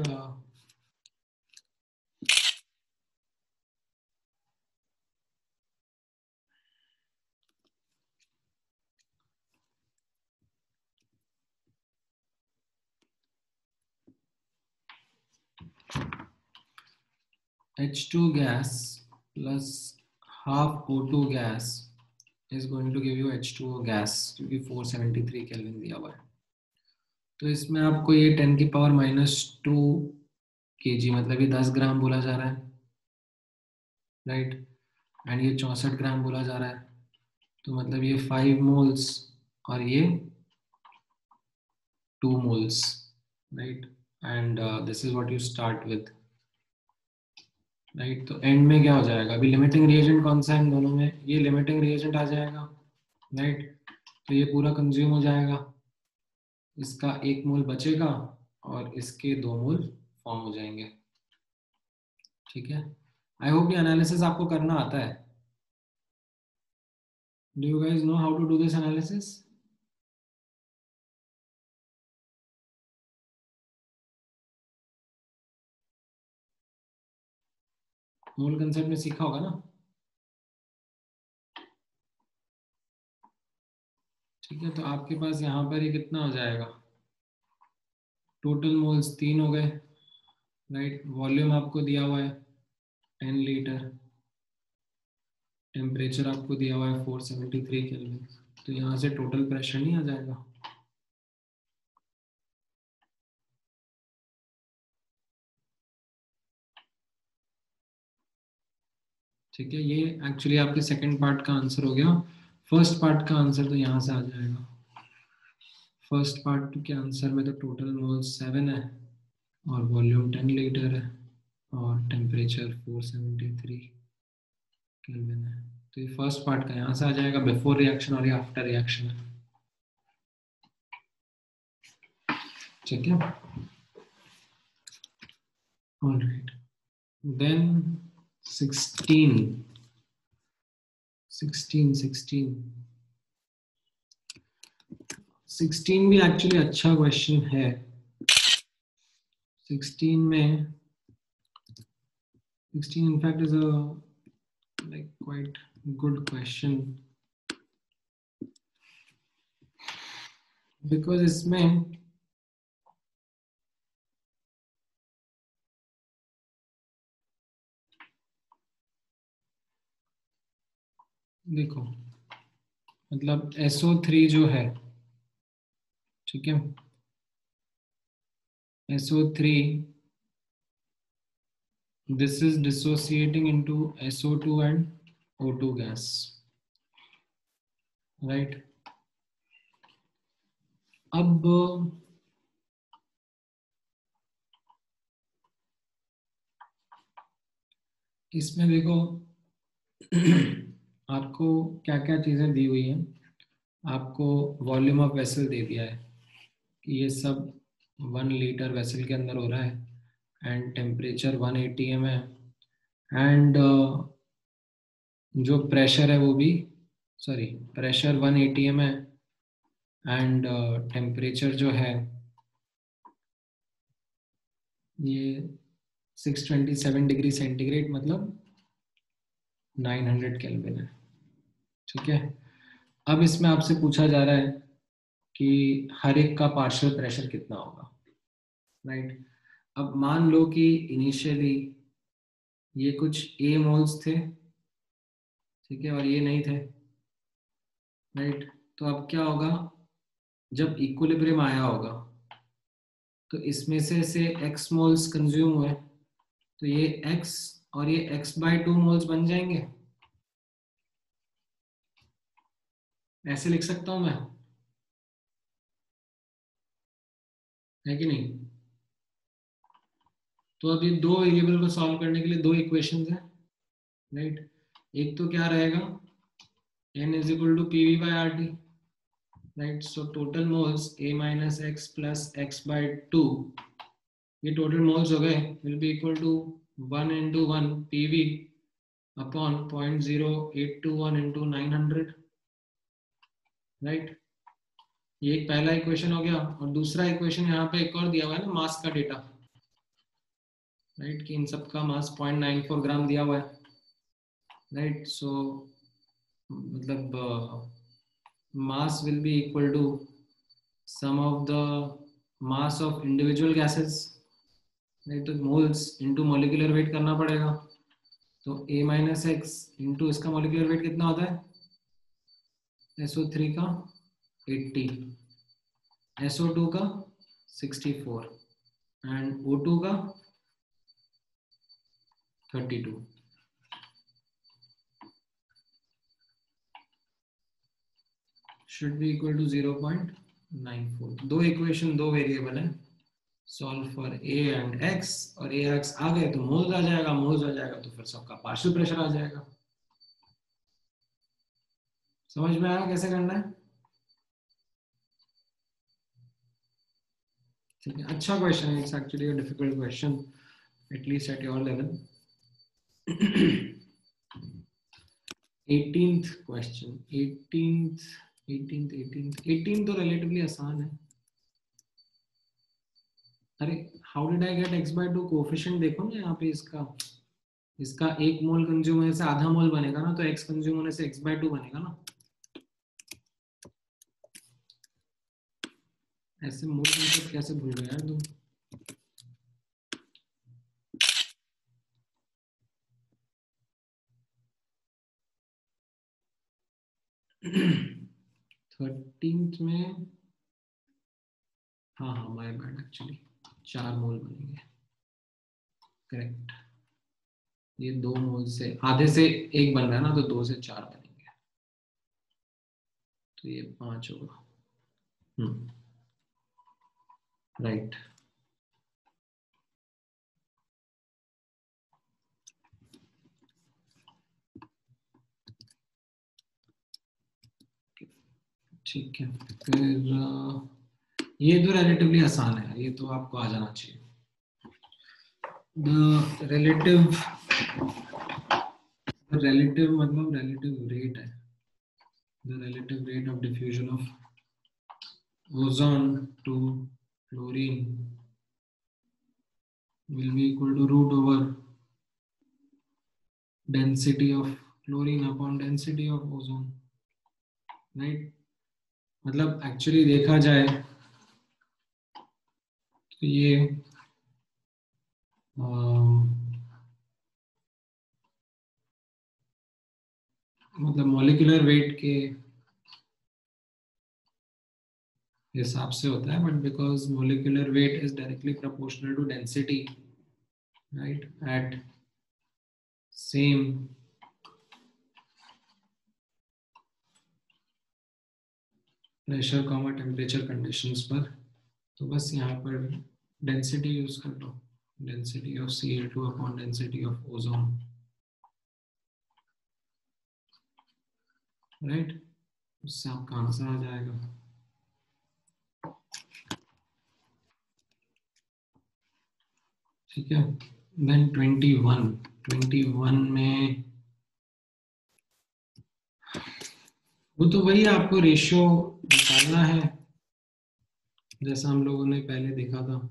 H2 gas plus half O2 gas is going to give you H2O gas, क्योंकि 473 केल्विन दिया हुआ है। तो इसमें आपको ये 10 की पावर -2 kg, मतलब ये 10 ग्राम बोला जा रहा है, राइट? एंड ये 64 ग्राम बोला जा रहा है, तो मतलब ये 5 मोल्स और ये 2 moles, right? And this is what you start with, right? तो एंड में क्या हो जाएगा? अभी लिमिटिंग रिएजेंट कौन सा है इन दोनों में? ये लिमिटिंग रिएजेंट आ जाएगा, राइट? तो ये पूरा कंज्यूम हो जाएगा, इसका 1 मोल बचेगा और इसके 2 मोल फॉर्म हो जाएंगे। ठीक है, आई होप ये एनालिसिस आपको करना आता है। Do you guys know how to do this analysis? Mole concept में सीखा होगा ना? ठीक है, तो आपके पास यहाँ पर ये कितना हो जाएगा? टोटल मोल्स 3 हो गए, राइट? वॉल्यूम आपको दिया हुआ है 10 लीटर, टेम्परेचर आपको दिया हुआ है 473 केल्विन, तो यहाँ से टोटल प्रेशर नहीं आ जाएगा? ठीक है, ये एक्चुअली आपके सेकंड पार्ट का आंसर हो गया। फर्स्ट पार्ट का आंसर तो यहाँ से आ जाएगा। फर्स्ट पार्ट के आंसर में तो टोटल मोल 7 है और वॉल्यूम 10 लीटर है और टेम्परेचर 473 केल्विन है, तो ये फर्स्ट पार्ट का यहाँ से आ जाएगा। बिफोर रिएक्शन और ये आफ्टर रिएक्शन है। ठीक है, ऑलराइट, देन 16 भी एक्चुअली अच्छा क्वेश्चन है। 16 in fact is a like quite good question, because इसमें देखो, मतलब SO3 जो है, ठीक है, SO3 this is dissociating into SO2 and O2 gas, right? अब इसमें देखो आपको क्या क्या चीजें दी हुई हैं. आपको वॉल्यूम ऑफ वेसल दे दिया है कि ये सब 1 लीटर वेसल के अंदर हो रहा है एंड टेम्परेचर 1 atm है एंड जो प्रेशर है वो भी प्रेशर 1 atm है एंड टेम्परेचर जो है ये 627 डिग्री सेंटीग्रेड मतलब 900 केल्विन है. ठीक है. अब इसमें आपसे पूछा जा रहा है कि हर एक का पार्शियल प्रेशर कितना होगा, राइट? अब मान लो कि इनिशियली ये कुछ A मोल्स थे, ठीक है, और ये नहीं थे, राइट? तो अब क्या होगा, जब इक्विलिब्रियम आया होगा तो इसमें से X मोल्स कंज्यूम हुए तो ये X और ये X/2 मोल्स बन जाएंगे. ऐसे लिख सकता हूं मैं, है कि नहीं? तो अब ये दो वेरिएबल को सॉल्व करने के लिए दो इक्वेशंस हैं, राइट? एक तो क्या रहेगा, n is equal to PV by RT, right? So total moles A minus X plus X/2, ये total moles हो गए, will be equal to 1 into 1 PV upon 0.0821 into 900, right? ये एक पहला इक्वेशन हो गया. और दूसरा इक्वेशन यहाँ पे एक और दिया हुआ है ना, मास का डेटा, राइट? कि इन सब का मास 0.94 ग्राम दिया हुआ है, राइट? सो मतलब mass will be equal to sum of the mass of individual gases, नहीं तो moles into molecular weight करना पड़ेगा. तो A minus X into इसका molecular weight कितना होता है, SO3 का 80, SO2 का 64 and O2 का 32. should be equal to 0.94. दो इक्वेशन, दो वेरिएबल है. Solve for A and X, और A X आ गए तो मोल्स आ जाएगा, मोल्स आ जाएगा तो फिर सबका पार्शियल प्रेशर आ जाएगा. समझ में आया कैसे करना है? ठीक है, अच्छा क्वेश्चन है. It's actually a difficult question, at least at your level. 18th question. 18 तो रिलेटिवली आसान है. अरे how did I get X/2 coefficient? देखो ना यहाँ पे इसका 1 मोल कंज्यूम होने से आधा मोल बनेगा ना, तो X कंज्यूम होने से X/2 बनेगा ना. ऐसे मोल कंसेप्ट कैसे भूल गए यार तुम? थर्टींथ में हाँ माय बैड, एक्चुअली 4 मोल बनेंगे, करेक्ट. ये 2 मोल से आधे से 1 बन रहा है ना, तो 2 से 4 बनेंगे, तो ये 5 होगा. राइट. ठीक है, फिर ये तो रिलेटिवली आसान है, ये तो आपको आ जाना चाहिए. द रिलेटिव मतलब रिलेटिव रेट है. The relative rate of diffusion of ozone to chlorine will be equal to root over density of chlorine upon density of ozone, right? मतलब एक्चुअली देखा जाए तो ये मतलब मॉलिक्यूलर वेट के हिसाब से होता है, but because molecular weight is directly proportional to density, right, at same pressure comma temperature conditions पर, तो बस यहाँ पर डेंसिटी यूज कर लो, density of Cl2 upon density of ozone, right. उससे आपका आंसर आ जाएगा। ठीक है। देन 21 में वो तो वही आपको रेशियो निकालना है जैसा हम लोगों ने पहले देखा था।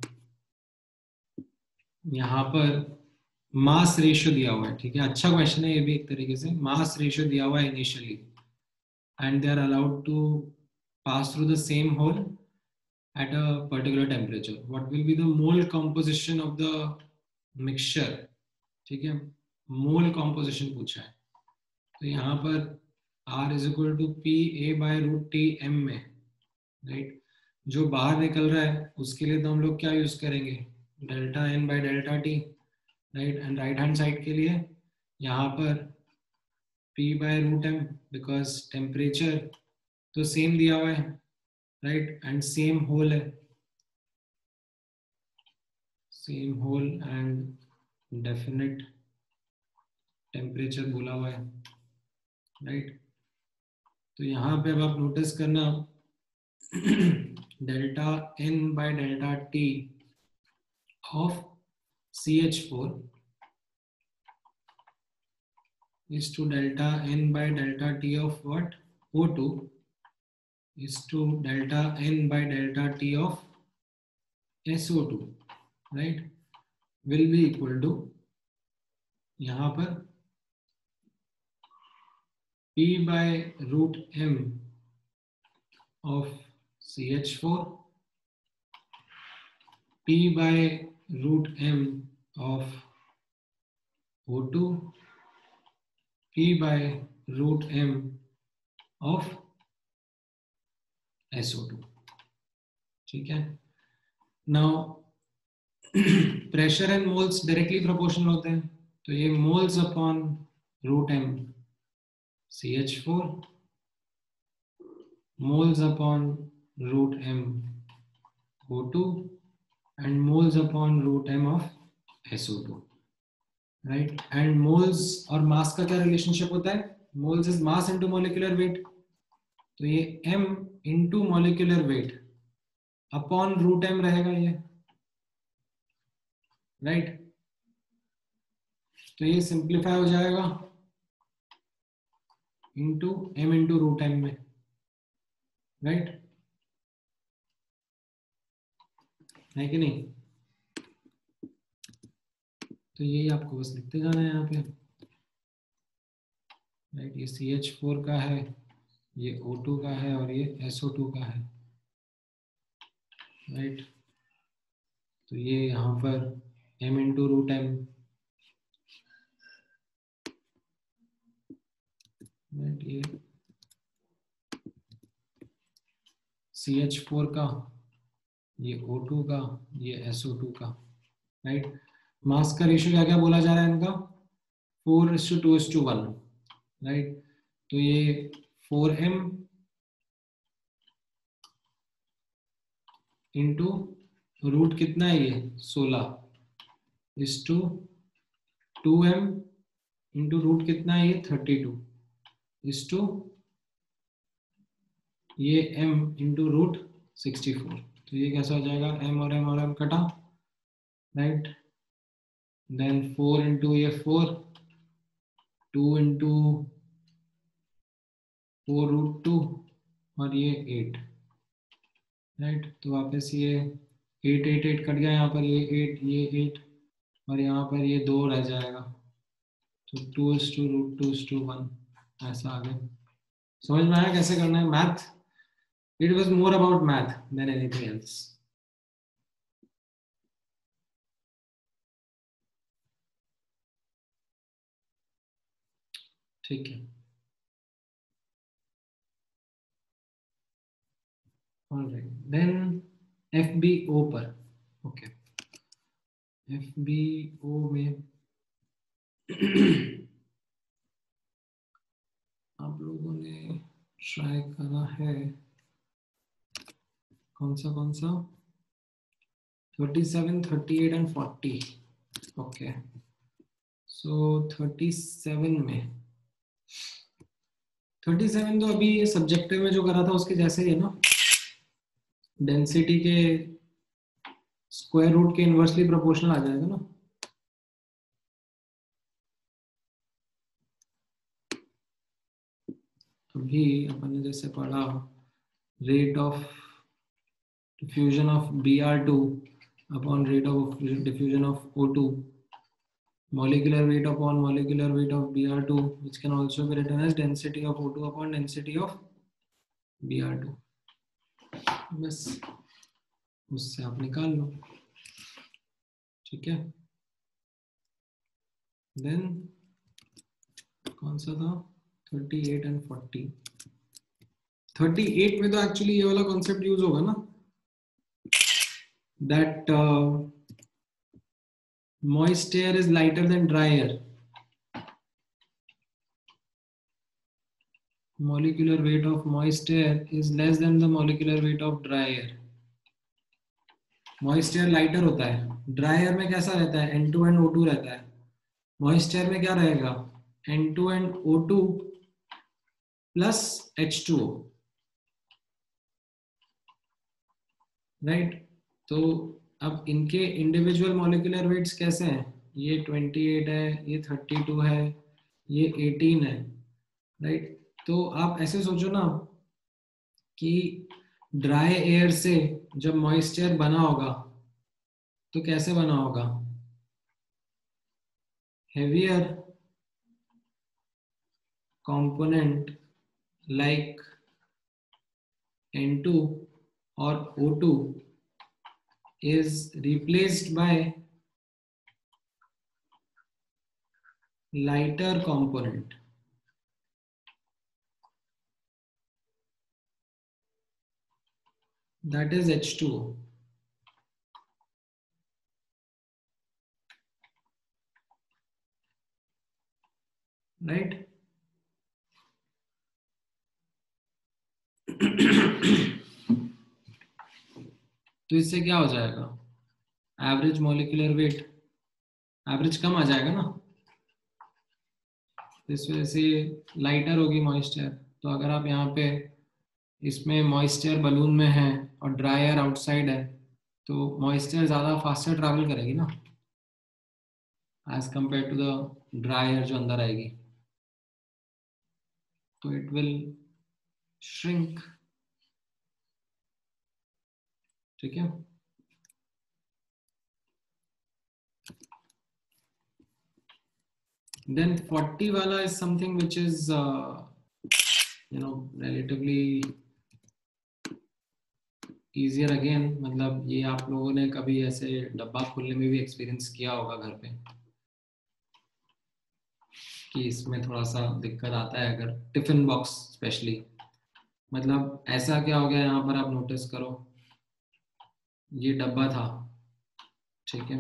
यहाँ पर मास रेशियो दिया हुआ है, ठीक है। अच्छा क्वेश्चन है ये भी एक तरीके से। मास रेशियो दिया हुआ है initially, and they are allowed to pass through the same hole at a particular temperature. What will be the mole composition of the mixture? ठीक है, मोल कॉम्पोजिशन पूछा है। तो यहाँ पर R is equal to P A by root T M में, right. जो बाहर निकल रहा है उसके लिए तो हम लोग क्या यूज करेंगे, delta N by delta T, right. And right hand side के लिए यहाँ पर P by root M, because temperature तो सेम दिया हुआ है, राइट, एंड सेम होल है, same hole and definite temperature बोला हुआ है, राइट। तो यहाँ पे अब आप नोटिस करना delta N by delta T of CH4 is to delta n by delta t of what, O2 is to delta n by delta t of SO2, right, will be equal to यहाँ पर P by root m of CH4, P by root m of O2, P by root m of SO2, ठीक है। Now pressure and moles directly proportional होते हैं, तो ये moles upon root M CH4, moles upon root m O2 and moles upon root m of SO2, right। and moles और mass का क्या relationship होता है, moles is mass into molecular weight, तो ये m into molecular weight upon root m रहेगा ये, right। तो ये simplify हो जाएगा into m into root m में, राइट, है कि नहीं। तो यही आपको बस लिखते जाना है यहाँ पे, राइट। ये CH4 का है, ये O2 का है और ये SO2 का है, राइट। तो ये यहाँ पर m into root M, right. ये CH4 का, ये O2 का, ये SO2 का, राइट। मास का रेशियो क्या क्या बोला जा रहा है इनका, 4:2:1, राइट। तो ये 4m इंटू रूट कितना है, ये 16 is to 2m into root कितना है, ये 32 इज टू ये m इंटू रूट 64। तो ये कैसा हो जाएगा, m और m कटा, राइट। देन 4 इंटू ये 4, 2 इंटू 4 रूट 2 और ये 8, राइट। तो वापस ये 8 8 8 कट गया, यहाँ पर ये 8 ये 8 और यहाँ पर ये 2 रह जाएगा, तो 2:√2:1 ऐसा आ गया। समझ में आया कैसे करना है math. It was more about math than anything else. ठीक है, ऑलराइट। देन FBO पर, ओके, FBO में आप लोगों ने ट्राई करा है कौन सा 37, 38 एंड 40. ओके, सो 37 में 37 तो अभी ये सब्जेक्टिव में जो करा था उसके जैसे ही है ना. डेंसिटी के स्क्वायर रूट के इनवर्सली प्रोपोर्शनल आ जाएगा ना. अभी अपन ने जैसे पढ़ा rate of diffusion of Br2 upon rate of diffusion of O2, molecular weight upon molecular weight of Br2, which can also be written as density of O2 upon density of Br2. बस उससे आप निकाल लो. ठीक है. Then कौन सा था 38 and 40. 38 में तो एक्चुअली ये वाला कॉन्सेप्ट यूज होगा ना, that moist air is lighter than dry air. Molecular weight of moist air is less than the molecular weight of dry air. Moist air lighter होता है. Dry air में कैसा रहता है? N2 and O2 रहता है. Moist air में क्या रहेगा? N2 and O2 plus H2O. Right. तो अब इनके इंडिविजुअल मॉलिक्यूलर वेट्स कैसे हैं? ये 28 है, ये 32 है, ये 18 है. राइट. तो आप ऐसे सोचो ना कि ड्राई एयर से जब मॉइस्ट एयर बना होगा तो कैसे बना होगा? Heavier component like N2 or O2 is replaced by lighter component. That is H2O. Right? तो इससे क्या हो जाएगा? एवरेज मॉलिक्यूलर वेट एवरेज कम आ जाएगा ना. इस वजह से लाइटर होगी मॉइस्चर. तो अगर आप यहाँ पे इसमें मॉइस्चर बलून में है और ड्राई एयर आउटसाइड है तो मॉइस्चर ज़्यादा फास्टर ट्रैवल करेगी ना as compare to the dry air जो अंदर आएगी. तो इट विल श्रिंक. ठीक है. Then 40 वाला is something which is relatively easier again. मतलब ये आप लोगों ने कभी ऐसे डब्बा खोलने में भी एक्सपीरियंस किया होगा घर पे कि इसमें थोड़ा सा दिक्कत आता है. अगर टिफिन बॉक्स स्पेशली, मतलब ऐसा क्या हो गया यहाँ पर आप नोटिस करो. ये डब्बा था, ठीक है.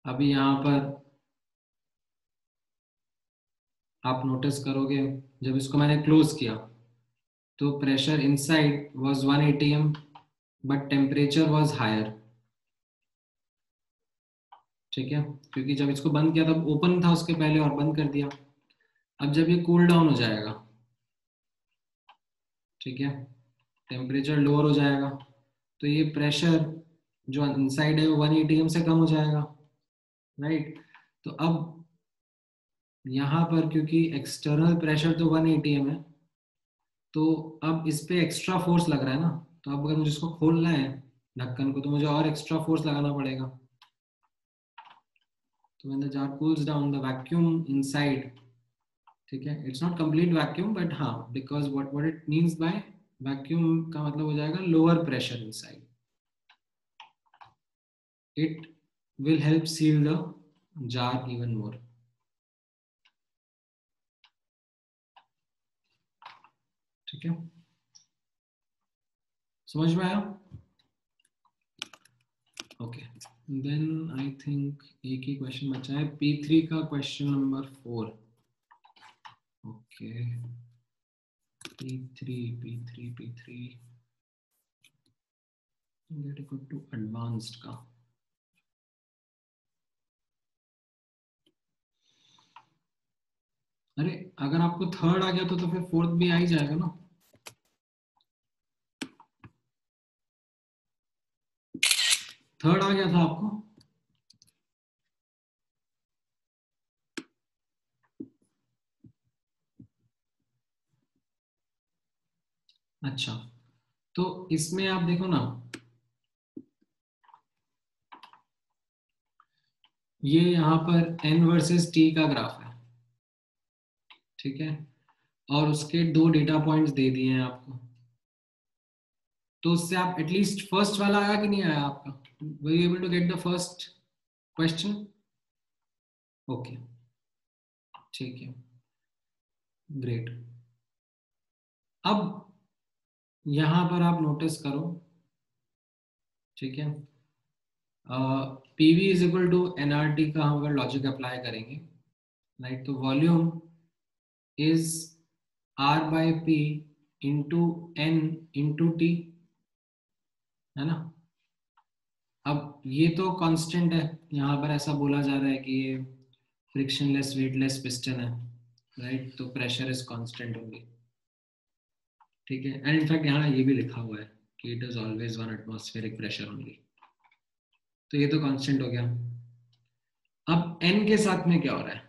अभी यहाँ पर आप नोटिस करोगे जब इसको मैंने क्लोज किया तो pressure inside was 1 atm but temperature was higher. ठीक है. क्योंकि जब इसको बंद किया तब ओपन था उसके पहले और बंद कर दिया. अब जब ये कूल डाउन हो जाएगा, ठीक है, टेम्परेचर लोअर हो जाएगा तो ये प्रेशर जो इनसाइड है वो 1 atm से कम हो जाएगा. राइट. तो अब यहाँ पर क्योंकि एक्सटर्नल प्रेशर तो 1 atm है तो अब इस पे एक्स्ट्रा फोर्स लग रहा है ना. तो अब अगर मुझे इसको खोलना है ढक्कन को तो मुझे और एक्स्ट्रा फोर्स लगाना पड़ेगा. तो when the jar cools down the vacuum inside, ठीक है, it's not complete vacuum but हाँ, because what it means by vacuum का मतलब हो जाएगा lower pressure inside. It will help seal the jar even more. ठीक है. समझ में आया? ओके, देन आई थिंक एक ही क्वेश्चन बचा है, P3 का question number 4। Okay, P3 get equal to advanced का। अरे अगर आपको थर्ड आ गया तो फिर फोर्थ भी आ ही जाएगा ना। थर्ड आ गया था आपको? अच्छा, तो इसमें आप देखो ना, ये यहाँ पर n वर्सेस t का ग्राफ है, ठीक है, और उसके 2 डेटा पॉइंट्स दे दिए हैं आपको, तो उससे आप एटलीस्ट फर्स्ट वाला आया कि नहीं आया आपका? Were you able to get the first question? Okay, ठीक है, ग्रेट। अब यहां पर आप नोटिस करो, ठीक है, PV is equal to NRT का हम अगर लॉजिक अप्लाई करेंगे, राइट, तो volume is R by P into N into T, है ना। अब ये तो कांस्टेंट है, यहाँ पर ऐसा बोला जा रहा है कि ये फ्रिक्शनलेस वेटलेस पिस्टन है, राइट, तो प्रेशर इज कांस्टेंट होंगे, ठीक है, एंड इनफैक्ट यहाँ ये भी लिखा हुआ है कि it is always 1 atmospheric pressure only, तो ये तो कांस्टेंट हो गया। अब n के साथ में क्या हो रहा है?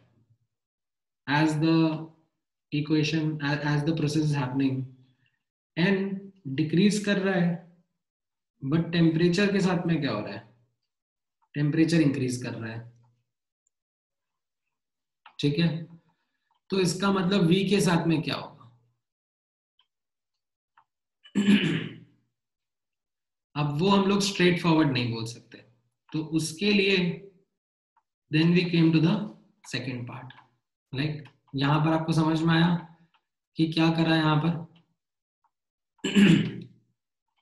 as the equation as the process is happening, n decrease कर रहा है, बट टेम्परेचर के साथ में क्या हो रहा है? टेम्परेचर इंक्रीज कर रहा है, ठीक है, तो इसका मतलब v के साथ में क्या होगा? अब वो हम लोग स्ट्रेट फॉरवर्ड नहीं बोल सकते, तो उसके लिए then we came to the second part, like यहां पर आपको समझ में आया कि क्या करा है यहाँ पर?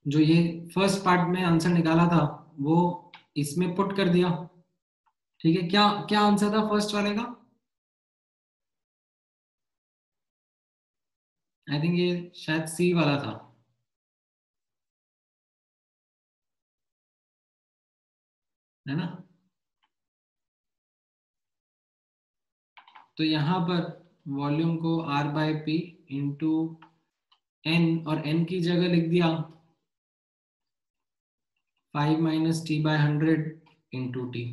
जो ये फर्स्ट पार्ट में आंसर निकाला था वो इसमें पुट कर दिया, ठीक है। क्या क्या आंसर था फर्स्ट वाले का? आई थिंक ये शायद सी वाला था, है ना। तो यहाँ पर वॉल्यूम को R by P into N, और n की जगह लिख दिया 5 minus T by 100 into T,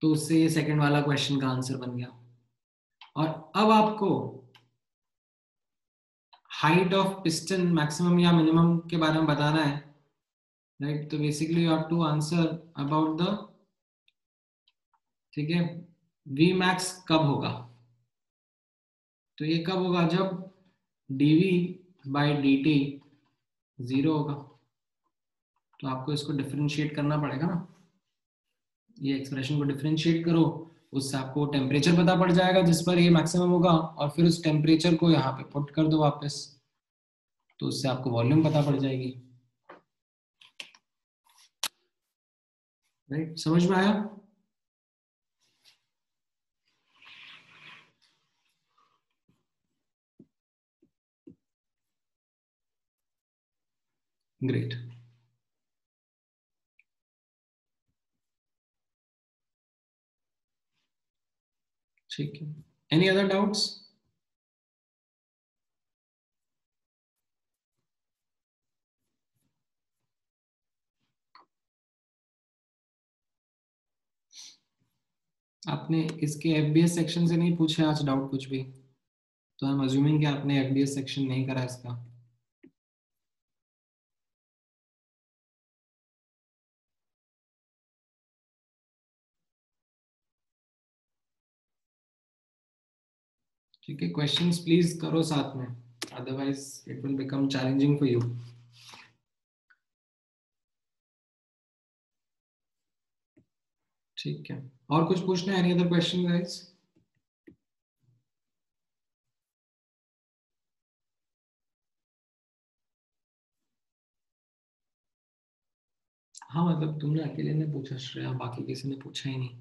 तो उससे ये सेकेंड वाला क्वेश्चन का आंसर बन गया। और अब आपको हाइट ऑफ पिस्टन मैक्सिमम या मिनिमम के बारे में बताना है, राइट, तो basically you have to answer about the, ठीक है, वी मैक्स कब होगा? तो ये कब होगा? जब dv बाई dt 0 होगा, तो आपको इसको डिफरेंशिएट करना पड़ेगा ना, ये एक्सप्रेशन को डिफरेंशिएट करो, उससे आपको टेम्परेचर पता पड़ जाएगा जिस पर ये मैक्सिमम होगा, और फिर उस टेम्परेचर को यहाँ पे पुट कर दो वापस, तो उससे आपको वॉल्यूम पता पड़ जाएगी, राइट, समझ में आया? ग्रेट, ठीक है, एनी अदर डाउट्स? आपने इसके एफबीएस सेक्शन से नहीं पूछा आज डाउट कुछ भी, तो आई एम अज्यूमिंग कि आपने एफबीएस सेक्शन नहीं करा इसका। ठीक है, क्वेश्चंस प्लीज करो साथ में, otherwise it will become challenging for you. ठीक है, और कुछ पूछना है? Any other question guys? हाँ मतलब तुमने अकेले ने पूछा श्रेया, बाकी किसी ने पूछा ही नहीं।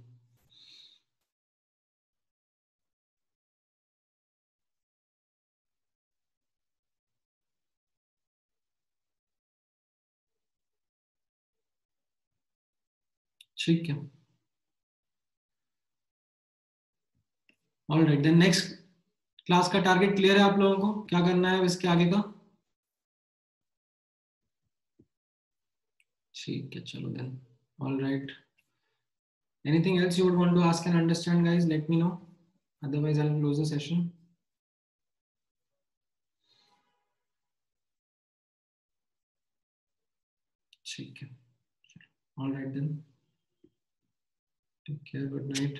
ठीक है, ऑलराइट देन नेक्स्ट क्लास का टारगेट क्लियर है आप लोगों को, क्या करना है इसके आगे का? ठीक है चलो then, all right. Anything else you would want to ask and understand, guys? Let me know. Otherwise, I'll close the session. ठीक है, all right then. Take care. Good night.